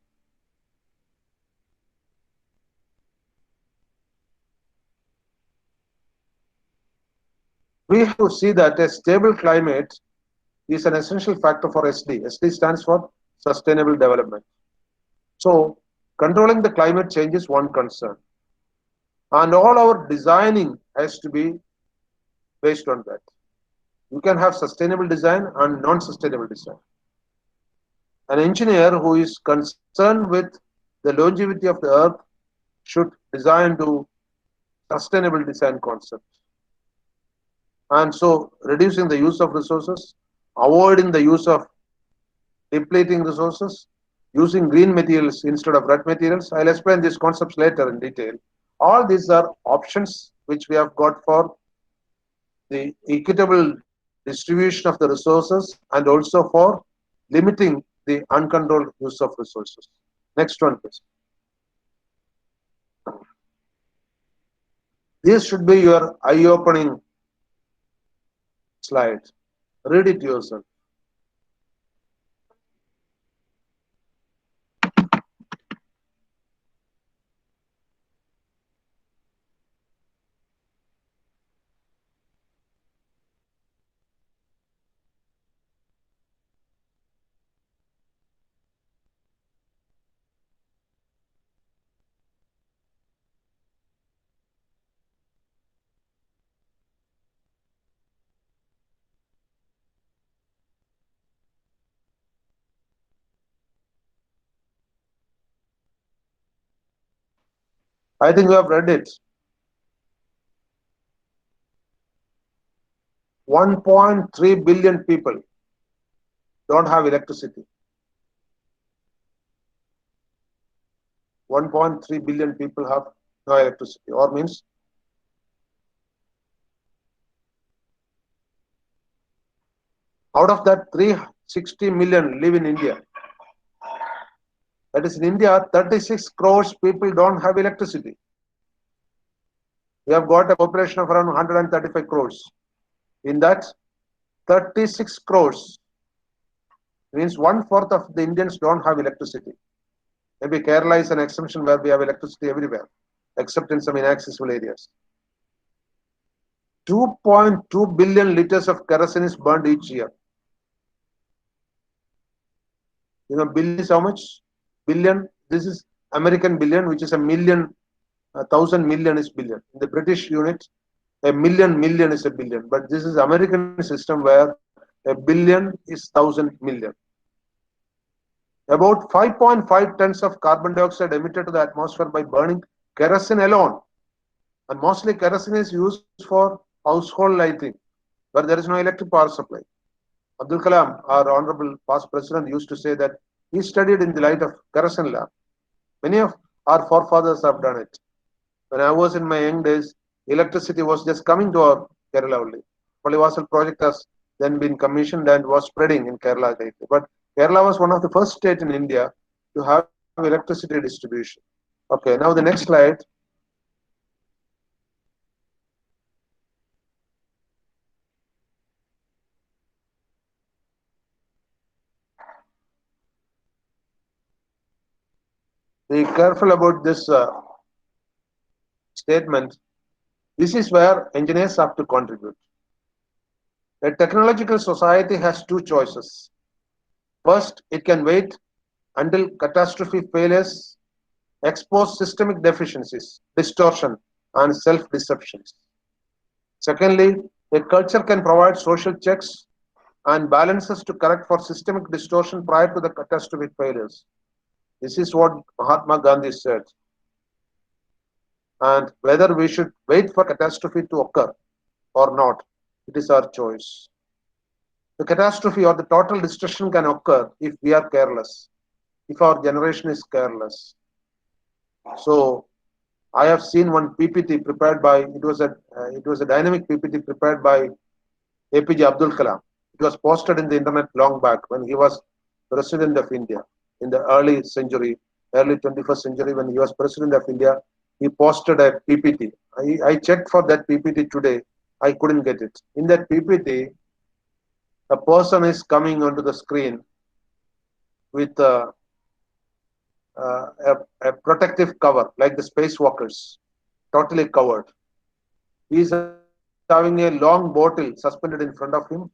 We have to see that a stable climate is an essential factor for SD. SD stands for Sustainable Development. So, controlling the climate change is one concern. And all our designing has to be based on that. You can have sustainable design and non-sustainable design. An engineer who is concerned with the longevity of the earth should design to sustainable design concepts. And so reducing the use of resources, avoiding the use of depleting resources, using green materials instead of red materials. I'll explain these concepts later in detail. All these are options which we have got for the equitable distribution of the resources and also for limiting the uncontrolled use of resources. Next one, please. This should be your eye-opening slide. Read it yourself. I think you have read it. 1.3 billion people don't have electricity. 1.3 billion people have no electricity, or means out of that 360 million live in India. That is in India, 36 crores people don't have electricity. We have got a population of around 135 crores. In that, 36 crores means 1/4 of the Indians don't have electricity. Maybe Kerala is an exception where we have electricity everywhere, except in some inaccessible areas. 2.2 billion liters of kerosene is burned each year. You know, billion is how much? Billion. This is American billion, which is a million. 1,000 million is billion. In the British unit, a million is a billion. But this is American system where a billion is 1,000 million. About 5.5 tons of carbon dioxide emitted to the atmosphere by burning kerosene alone. And mostly kerosene is used for household lighting, where there is no electric power supply. Abdul Kalam, our honorable past president, used to say that he studied in the light of kerosene lamp. Many of our forefathers have done it. When I was in my young days, electricity was just coming to our Kerala only. Polivasal project has then been commissioned and was spreading in Kerala lately. But Kerala was one of the first states in India to have electricity distribution. Okay, now the next slide. Be careful about this statement. This is where engineers have to contribute. A technological society has two choices. First, it can wait until catastrophe failures expose systemic deficiencies, distortion, and self-deceptions. Secondly, a culture can provide social checks and balances to correct for systemic distortion prior to the catastrophic failures. This is what Mahatma Gandhi said. And whether we should wait for catastrophe to occur or not, it is our choice. The catastrophe or the total destruction can occur if we are careless, if our generation is careless. So I have seen one PPT prepared by, it was a dynamic PPT prepared by APJ Abdul Kalam. It was posted in the internet long back when he was President of India in the early 21st century when he was President of India. He posted a PPT. I checked for that PPT today. I couldn't get it. In that PPT, a person is coming onto the screen with a protective cover, like the spacewalkers, totally covered. He is having a long bottle suspended in front of him,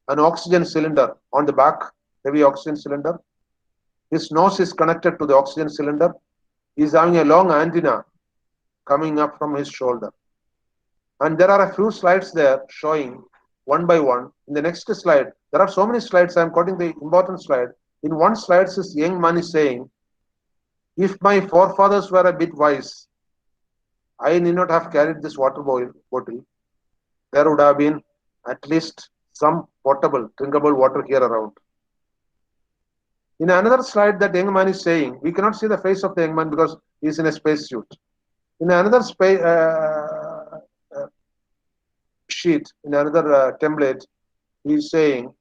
an oxygen cylinder on the back, heavy oxygen cylinder. His nose is connected to the oxygen cylinder. He is having a long antenna coming up from his shoulder. And there are a few slides there showing one by one. In the next slide, there are so many slides. I am quoting the important slide. In one slide, this young man is saying, if my forefathers were a bit wise, I need not have carried this water bottle. There would have been at least some potable, drinkable water here around. In another slide, that young man is saying, we cannot see the face of the young man because he is in a spacesuit. In another sheet, in another template, he is saying,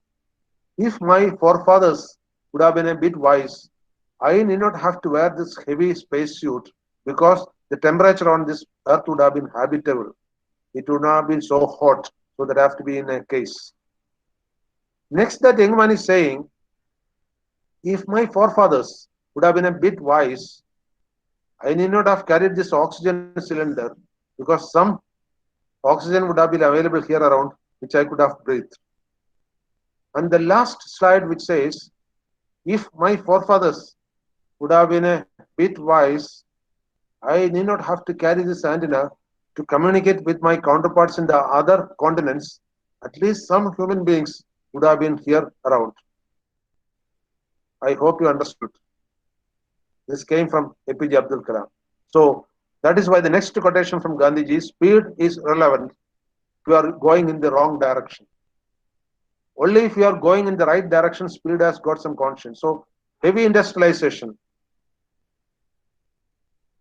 if my forefathers would have been a bit wise, I need not have to wear this heavy spacesuit because the temperature on this earth would have been habitable. It would not have been so hot, so that I have to be in a case. Next, that young man is saying, if my forefathers would have been a bit wise, I need not have carried this oxygen cylinder because some oxygen would have been available here around, which I could have breathed. And the last slide, which says, if my forefathers would have been a bit wise, I need not have to carry this antenna to communicate with my counterparts in the other continents. At least some human beings would have been here around. I hope you understood. This came from APJ Abdul Kalam. So that is why the next quotation from Gandhiji, speed is relevant if you are going in the wrong direction. Only if you are going in the right direction, speed has got some conscience. So heavy industrialization,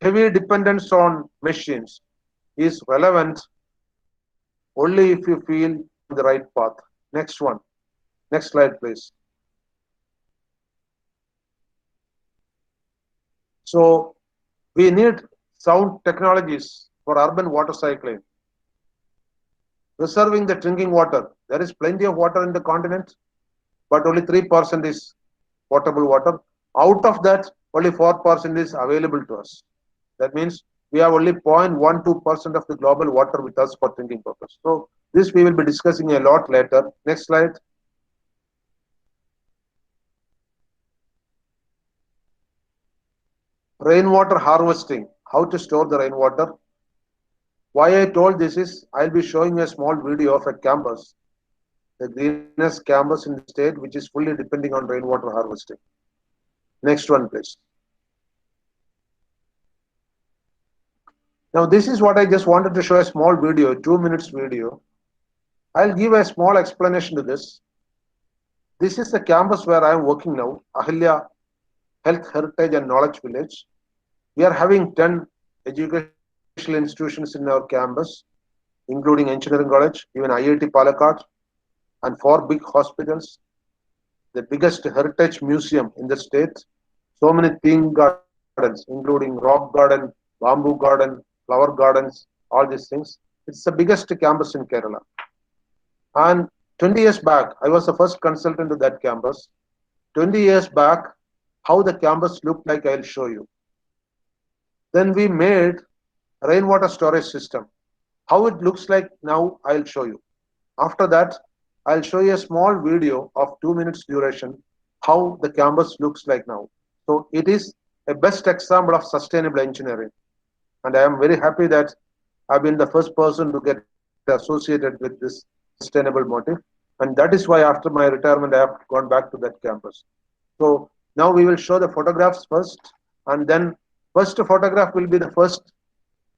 heavy dependence on machines is relevant only if you feel the right path. Next one. Next slide, please. So we need sound technologies for urban water cycling. Preserving the drinking water. There is plenty of water in the continent, but only 3% is potable water. Out of that, only 4% is available to us. That means we have only 0.12% of the global water with us for drinking purpose. So this we will be discussing a lot later. Next slide. Rainwater harvesting. How to store the rainwater. Why I told this is, I'll be showing a small video of a campus, the greenest campus in the state, which is fully depending on rainwater harvesting. Next one, please. Now, this is what I just wanted to show a small video, 2 minutes video. I'll give a small explanation to this. This is the campus where I am working now, Ahilya Health Heritage and Knowledge Village. We are having 10 educational institutions in our campus, including Engineering College, even IIT Palakkad, and 4 big hospitals, the biggest heritage museum in the state. So many theme gardens, including rock garden, bamboo garden, flower gardens, all these things. It's the biggest campus in Kerala. And 20 years back, I was the first consultant to that campus. 20 years back, how the campus looked like, I'll show you. Then we made rainwater storage system. How it looks like now, I'll show you. After that, I'll show you a small video of 2 minutes duration, how the campus looks like now. So it is a best example of sustainable engineering. And I am very happy that I've been the first person to get associated with this sustainable motive. And that is why after my retirement, I have gone back to that campus. So now we will show the photographs first, and then first photograph will be the first,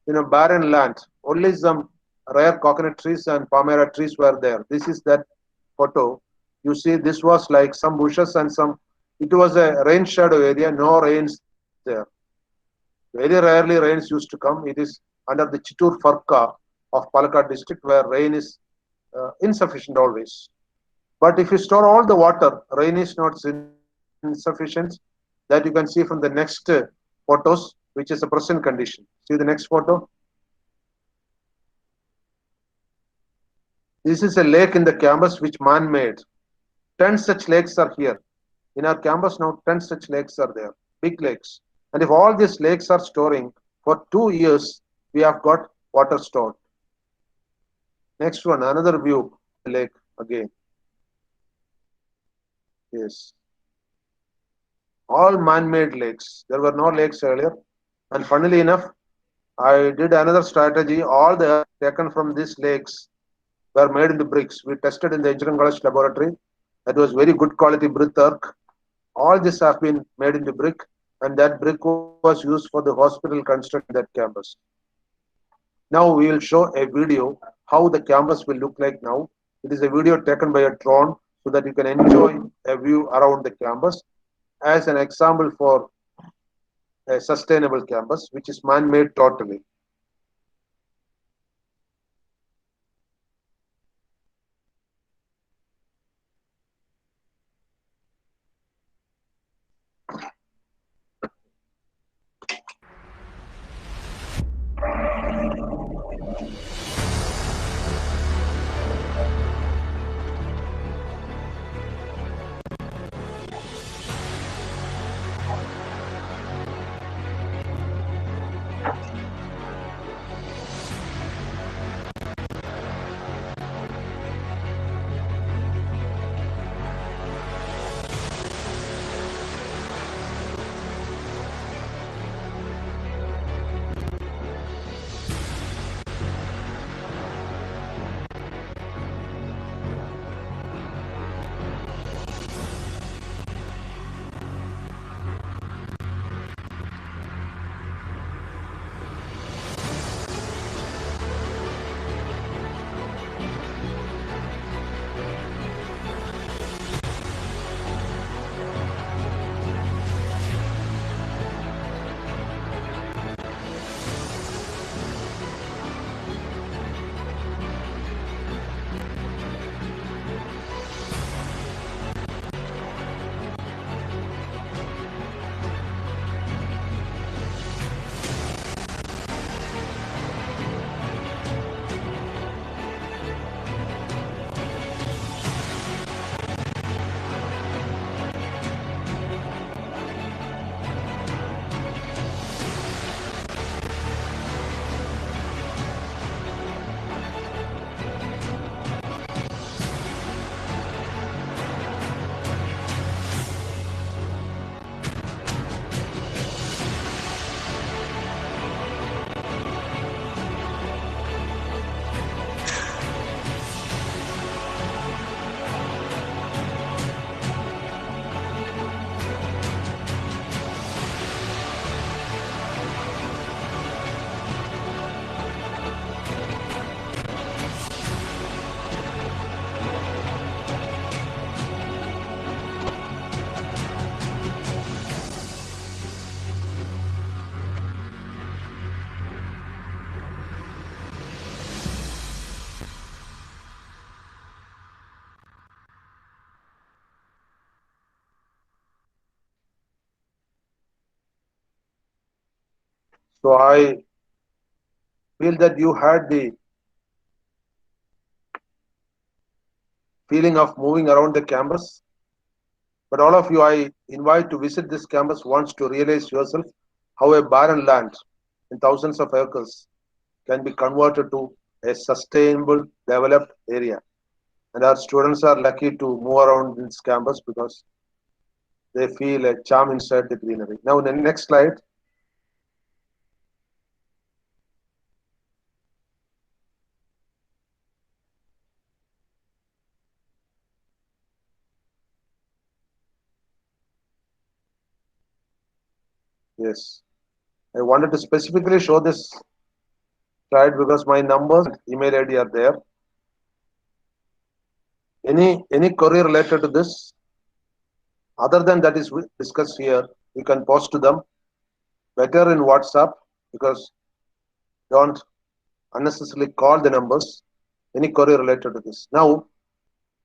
barren land. Only some rare coconut trees and palmyra trees were there. This is that photo. You see, this was like some bushes and it was a rain shadow area, no rains there. Very rarely rains used to come. It is under the Chittoor Farka of Palakkad district where rain is insufficient always. But if you store all the water, rain is not insufficient. That you can see from the next photos, which is a present condition. See the next photo. This is a lake in the campus which man made. 10 such lakes are here. In our campus now, 10 such lakes are there, big lakes. And if all these lakes are storing for 2 years, we have got water stored. Next one, another view, the lake again. Yes. All man-made lakes. There were no lakes earlier. And funnily enough, I did another strategy. All the earth taken from these lakes were made into bricks. We tested in the engineering college laboratory. That was very good quality brick work. All this have been made into brick, and that brick was used for the hospital construction at that campus. Now we will show a video how the campus will look like now. It is a video taken by a drone so that you can enjoy a view around the campus as an example for a sustainable campus, which is man-made totally. So I feel that you had the feeling of moving around the campus. But all of you, I invite to visit this campus once to realize yourself how a barren land in thousands of acres can be converted to a sustainable, developed area. And our students are lucky to move around this campus because they feel a charm inside the greenery. Now, the next slide. Yes, I wanted to specifically show this slide because my numbers and email ID are there. Any query related to this, other than that is discussed here, you can post to them. Better in WhatsApp because don't unnecessarily call the numbers. Any query related to this. Now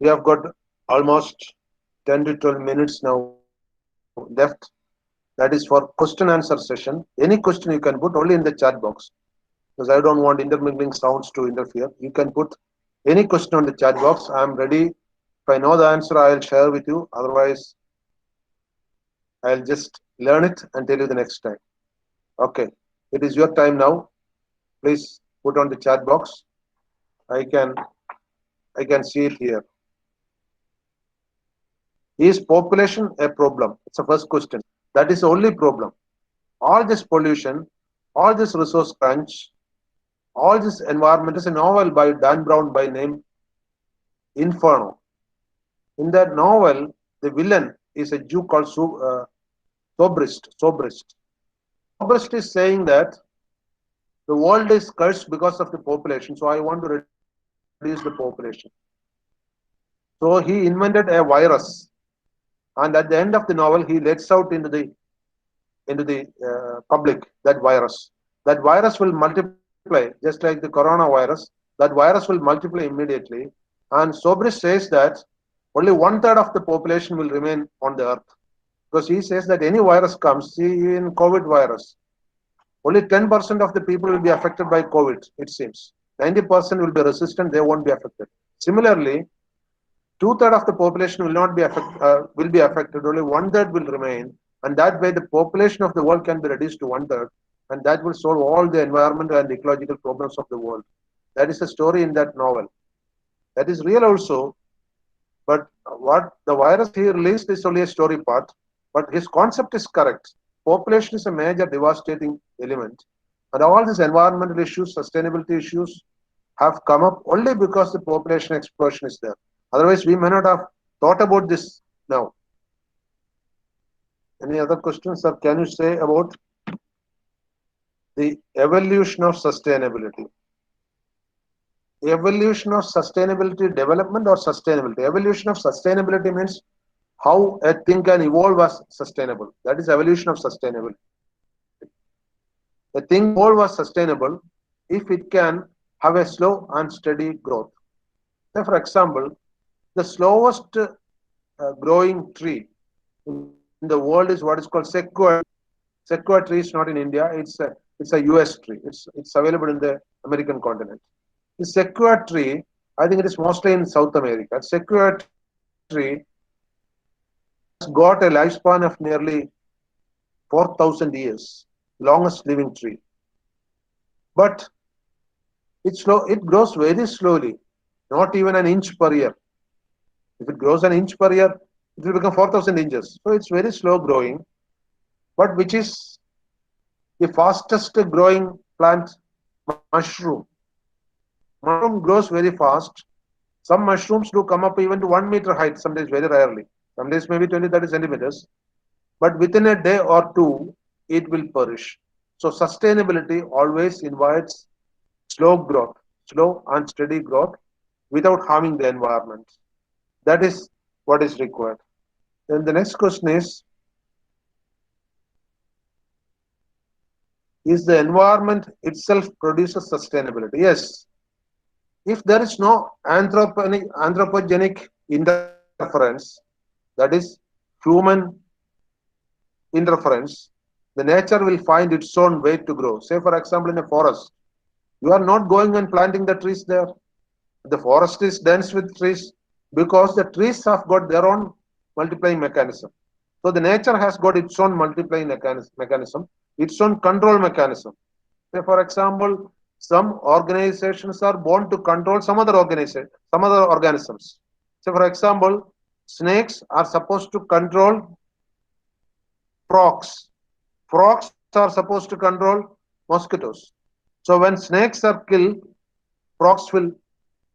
we have got almost 10 to 12 minutes now left. That is for question answer session. Any question you can put only in the chat box because I don't want intermingling sounds to interfere. You can put any question on the chat box. I am ready. If I know the answer, I'll share with you. Otherwise, I'll just learn it and tell you the next time. Okay, it is your time now. Please put on the chat box. I can see it here. Is population a problem? It's the first question. That is the only problem. All this pollution, all this resource crunch, all this environment is a novel by Dan Brown by name Inferno. In that novel, the villain is a Jew called Sobrist. Sobrist is saying that the world is cursed because of the population, so I want to reduce the population. So he invented a virus, and at the end of the novel, he lets out into the public that virus. That virus will multiply, just like the coronavirus. That virus will multiply immediately. And Sobrist says that only 1/3 of the population will remain on the earth. Because he says that any virus comes, see in COVID virus, only 10% of the people will be affected by COVID, it seems. 90% will be resistant, they won't be affected. Similarly, 2/3 of the population will not be affected, only 1/3 will remain, and that way the population of the world can be reduced to 1/3, and that will solve all the environmental and ecological problems of the world. That is the story in that novel. That is real also, but what the virus he released is only a story part, but his concept is correct. Population is a major devastating element, and all these environmental issues, sustainability issues have come up only because the population explosion is there. Otherwise, we may not have thought about this now. Any other questions, sir? Can you say about the evolution of sustainability? Evolution of sustainability development or sustainability? Evolution of sustainability means how a thing can evolve as sustainable. That is evolution of sustainability. A thing evolve as sustainable if it can have a slow and steady growth. Say for example, the slowest growing tree in the world is what is called sequoia. Sequoia tree is not in India. It's a US tree. It's available in the American continent. The sequoia tree, I think it is mostly in South America. Sequoia tree has got a lifespan of nearly 4,000 years, longest living tree. But it grows very slowly, not even an inch per year. If it grows an inch per year, it will become 4,000 inches. So it's very slow growing. But which is the fastest growing plant? Mushroom. Mushroom grows very fast. Some mushrooms do come up even to 1 meter height, sometimes very rarely. Some days maybe 20-30 centimeters. But within a day or two, it will perish. So sustainability always invites slow growth, slow and steady growth without harming the environment. That is what is required. Then the next question is the environment itself produces sustainability? Yes. If there is no anthropogenic interference, that is human interference, the nature will find its own way to grow. Say, for example, in a forest, you are not going and planting the trees there. The forest is dense with trees because the trees have got their own multiplying mechanism. So the nature has got its own multiplying mechanism, its own control mechanism. Say, for example, some organizations are born to control some other organization, some other organisms. So, for example, snakes are supposed to control frogs. Frogs are supposed to control mosquitoes. So when snakes are killed, frogs will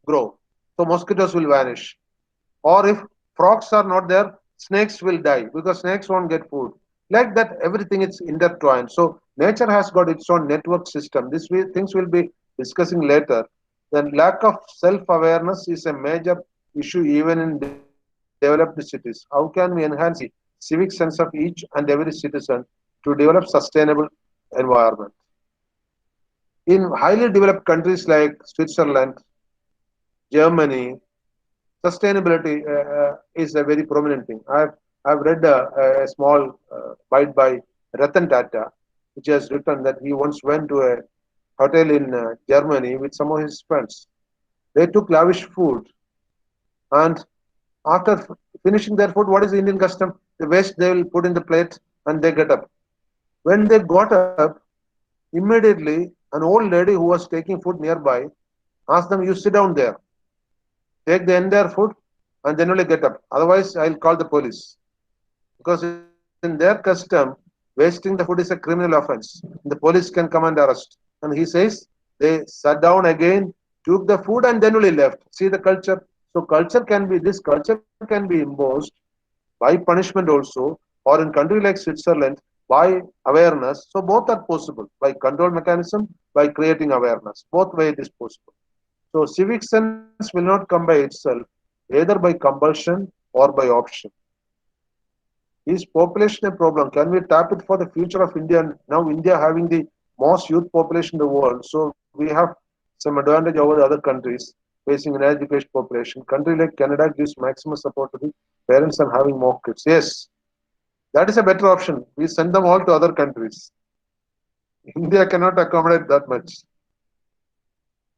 grow. So mosquitoes will vanish. Or if frogs are not there, snakes will die because snakes won't get food. Like that, everything is intertwined. So nature has got its own network system. These things we'll be discussing later. Then lack of self-awareness is a major issue even in developed cities. How can we enhance the civic sense of each and every citizen to develop sustainable environment? In highly developed countries like Switzerland, Germany, sustainability is a very prominent thing. I've read a small bite by Ratan Tata, which has written that he once went to a hotel in Germany with some of his friends. They took lavish food, and after finishing their food, what is the Indian custom? The waste they will put in the plate and they get up. When they got up, immediately an old lady who was taking food nearby asked them, "You sit down there, take the entire food, and then only get up. Otherwise, I'll call the police." Because in their custom, wasting the food is a criminal offense. The police can come and arrest. And he says they sat down again, took the food, and then only left. See the culture. So culture can be imposed by punishment also, or in country like Switzerland by awareness. So both are possible by control mechanism, by creating awareness. Both way it is possible. So civic sense will not come by itself, either by compulsion or by option. Is population a problem? Can we tap it for the future of India? Now India having the most youth population in the world, so we have some advantage over the other countries facing an educated population. Country like Canada gives maximum support to the parents and having more kids. Yes, that is a better option. We send them all to other countries. India cannot accommodate that much.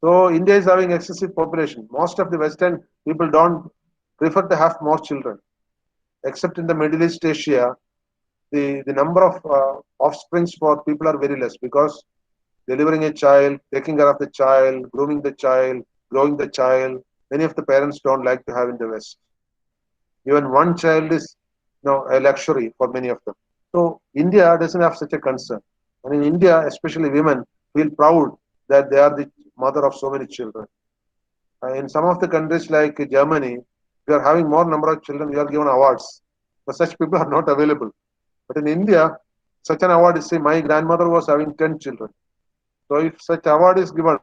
So India is having excessive population. Most of the Western people don't prefer to have more children. Except in the Middle East Asia, the number of offsprings for people are very less because delivering a child, taking care of the child, grooming the child, growing the child, many of the parents don't like to have in the West. Even one child is a luxury for many of them. So India doesn't have such a concern. And in India, especially women feel proud that they are the mother of so many children. In some of the countries like Germany, if you are having more number of children, you are given awards. But such people are not available. But in India, such an award is, say, my grandmother was having 10 children. So if such award is given,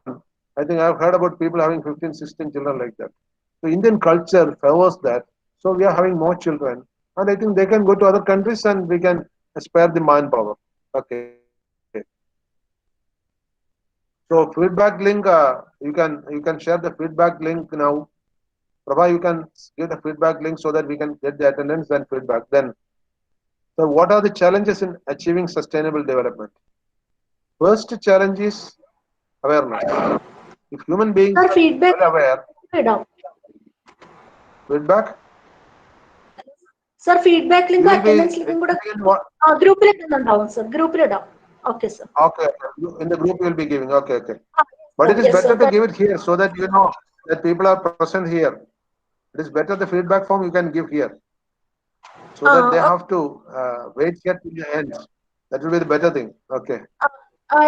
I think I've heard about people having 15, 16 children like that. So Indian culture favors that. So we are having more children. And I think they can go to other countries and we can spare the manpower. Okay. So feedback link, you can share the feedback link now. Prabha, you can give the feedback link so that we can get the attendance and feedback. Then, so what are the challenges in achieving sustainable development? First challenge is awareness. If human beings Sir, are feedback well aware, idav. feedback, Sir, feedback you link will be attendance link കൂടെ giving what? ഗ്രൂപ്പിൽ ഇടുന്നുണ്ടാവും sir ഗ്രൂപ്പിൽ ഇടാം. Okay, sir. Okay, in the group you will be giving. Okay. But it is Yes, better sir. to give it here so that you know that people are present here. It is better the feedback form you can give here, so that they have to wait here till the end. That will be the better thing. Okay.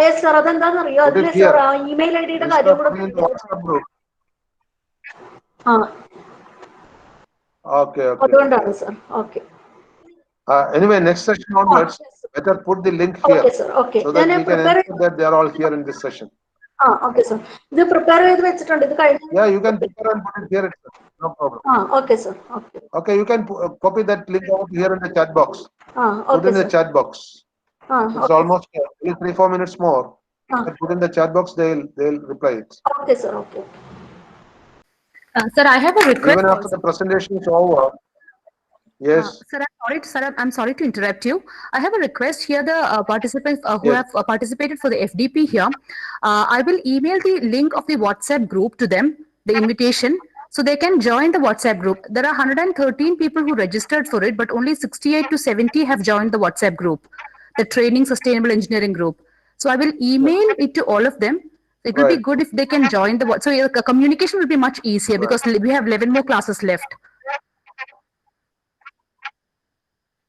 Yes, sir. അതെന്താണെന്നറിയോ Put അതിൽ it sir here. Email I ഡിയുടെ Instead കാര്യം of കൂടെ putting in the WhatsApp group. Okay. അതുകൊണ്ടാണ് sir. Okay. Anyway, next session onwards, better put the link here Okay, sir. Okay. so that ഞാൻ we can ensure that they are all here in this session. Okay, sir. ഇത് prepare ചെയ്ത് വെച്ചിട്ടുണ്ട്. ഇത് കഴിഞ്ഞ Yeah, you can prepare and put it here itself. No problem. Okay, sir. Okay. Okay, you can copy that link out here in the chat box. Put Okay, in the sir. chat box. It's Okay. almost 3-4 minutes more. Put in the chat box, they'll reply it. Okay, sir. Okay. Sir, I have a request. Even after the presentation is over, Yes, Sir, I'm sorry to interrupt you. I have a request here. The participants who Yes. have participated for the FDP here, I will email the link of the WhatsApp group to them, the invitation, so they can join the WhatsApp group. There are 113 people who registered for it, but only 68 to 70 have joined the WhatsApp group, the Training Sustainable Engineering group. So I will email it to all of them. It will be Right. good if they can join the so your communication will be much easier because we have 11 more classes left.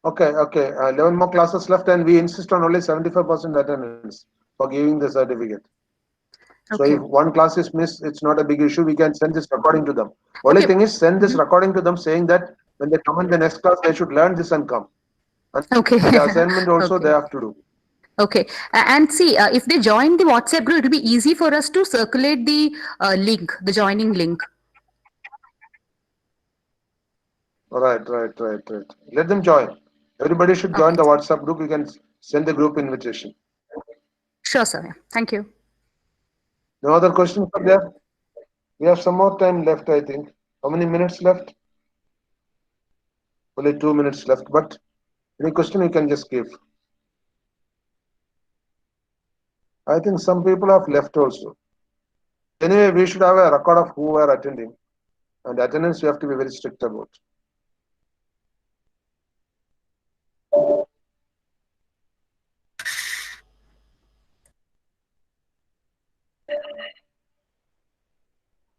Okay, 11 more classes left, and we insist on only 75% attendance for giving the certificate. So Okay. if one class is missed, it's not a big issue. We can send this recording to them. Only Okay. thing is, send this recording to them saying that when they come in the next class, they should learn this and come. And Okay. the assignment also Okay. they have to do. Okay. And see, if they join the WhatsApp group, it will be easy for us to circulate the link, the joining link. Right. Let them join. Everybody should join Okay. the WhatsApp group. You can send the group invitation. Sure, sir. Yeah. Thank you. No other questions are there? We have some more time left, I think. How many minutes left? Only 2 minutes left, but any question you can just give. I think some people have left also. Anyway, we should have a record of who are attending, and attendance we have to be very strict about.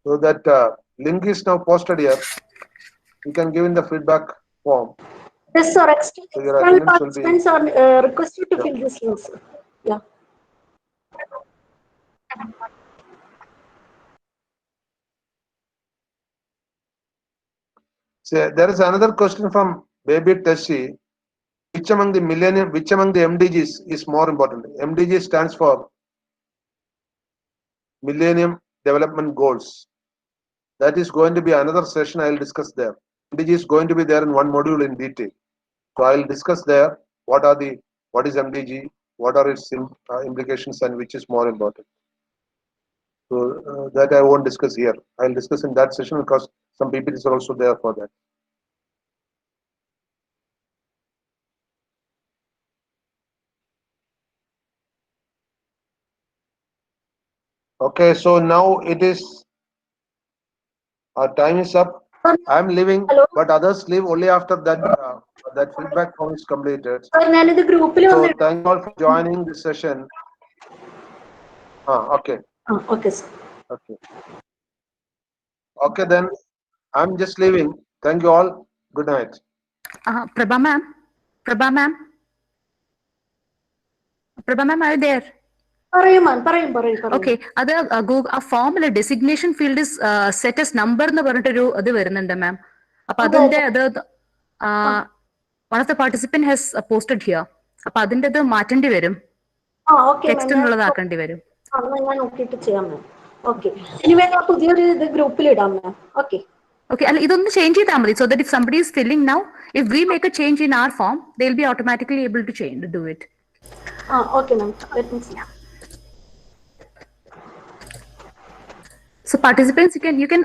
So that link is now posted here. You can give in the feedback form. Yes, sir. So your External attendance will be. participants are requested to Yeah. fill this link, sir. Yeah. So there is another question from Baby Tessie. Which among the MDGs is more important? MDG stands for Millennium Development Goals. That is going to be another session I will discuss there. MDG is going to be there in one module in detail. So I will discuss there what is MDG, what are its implications, and which is more important. So that I won't discuss here. I will discuss in that session because some people are also there for that. Okay, so now it is, our time is up. I'm leaving, Hello. but others leave only after that feedback form is completed. Sir, ഞാനിത് ഗ്രൂപ്പിൽ So വന്നിട്ട് thank you all for joining this session. Okay. Okay sir. Okay then, I'm just leaving. Thank you all. Good night. Prabha ma'am, are you there? പറയും. Okay. അത് ആ ഫോമിലെ designation field is set as number എന്ന് പറഞ്ഞിട്ടൊരു ഇത് വരുന്നുണ്ട് ma'am. അപ്പൊ അതിന്റെ അത് one of the participant has posted here. അപ്പൊ അതിന്റെ ഇത് മാറ്റേണ്ടി വരും. ടെക്സ്റ്റ് എന്നുള്ളതാക്കേണ്ടി വരും. ഞാൻ നോക്കിയിട്ട് ചെയ്യാം മാം. ഓക്കെ. എനിവേ ഞാൻ പുതിയൊരു ഇത് ഗ്രൂപ്പിൽ ഇടാം മാം. ഓക്കെ. Okay, അല്ല ഇതൊന്ന് ചേഞ്ച് ചെയ്താൽ മതി. So that if somebody is filling now, if we make a change in our form, they'll be automatically able to do it. Okay ma'am. Let me see. So participants, you can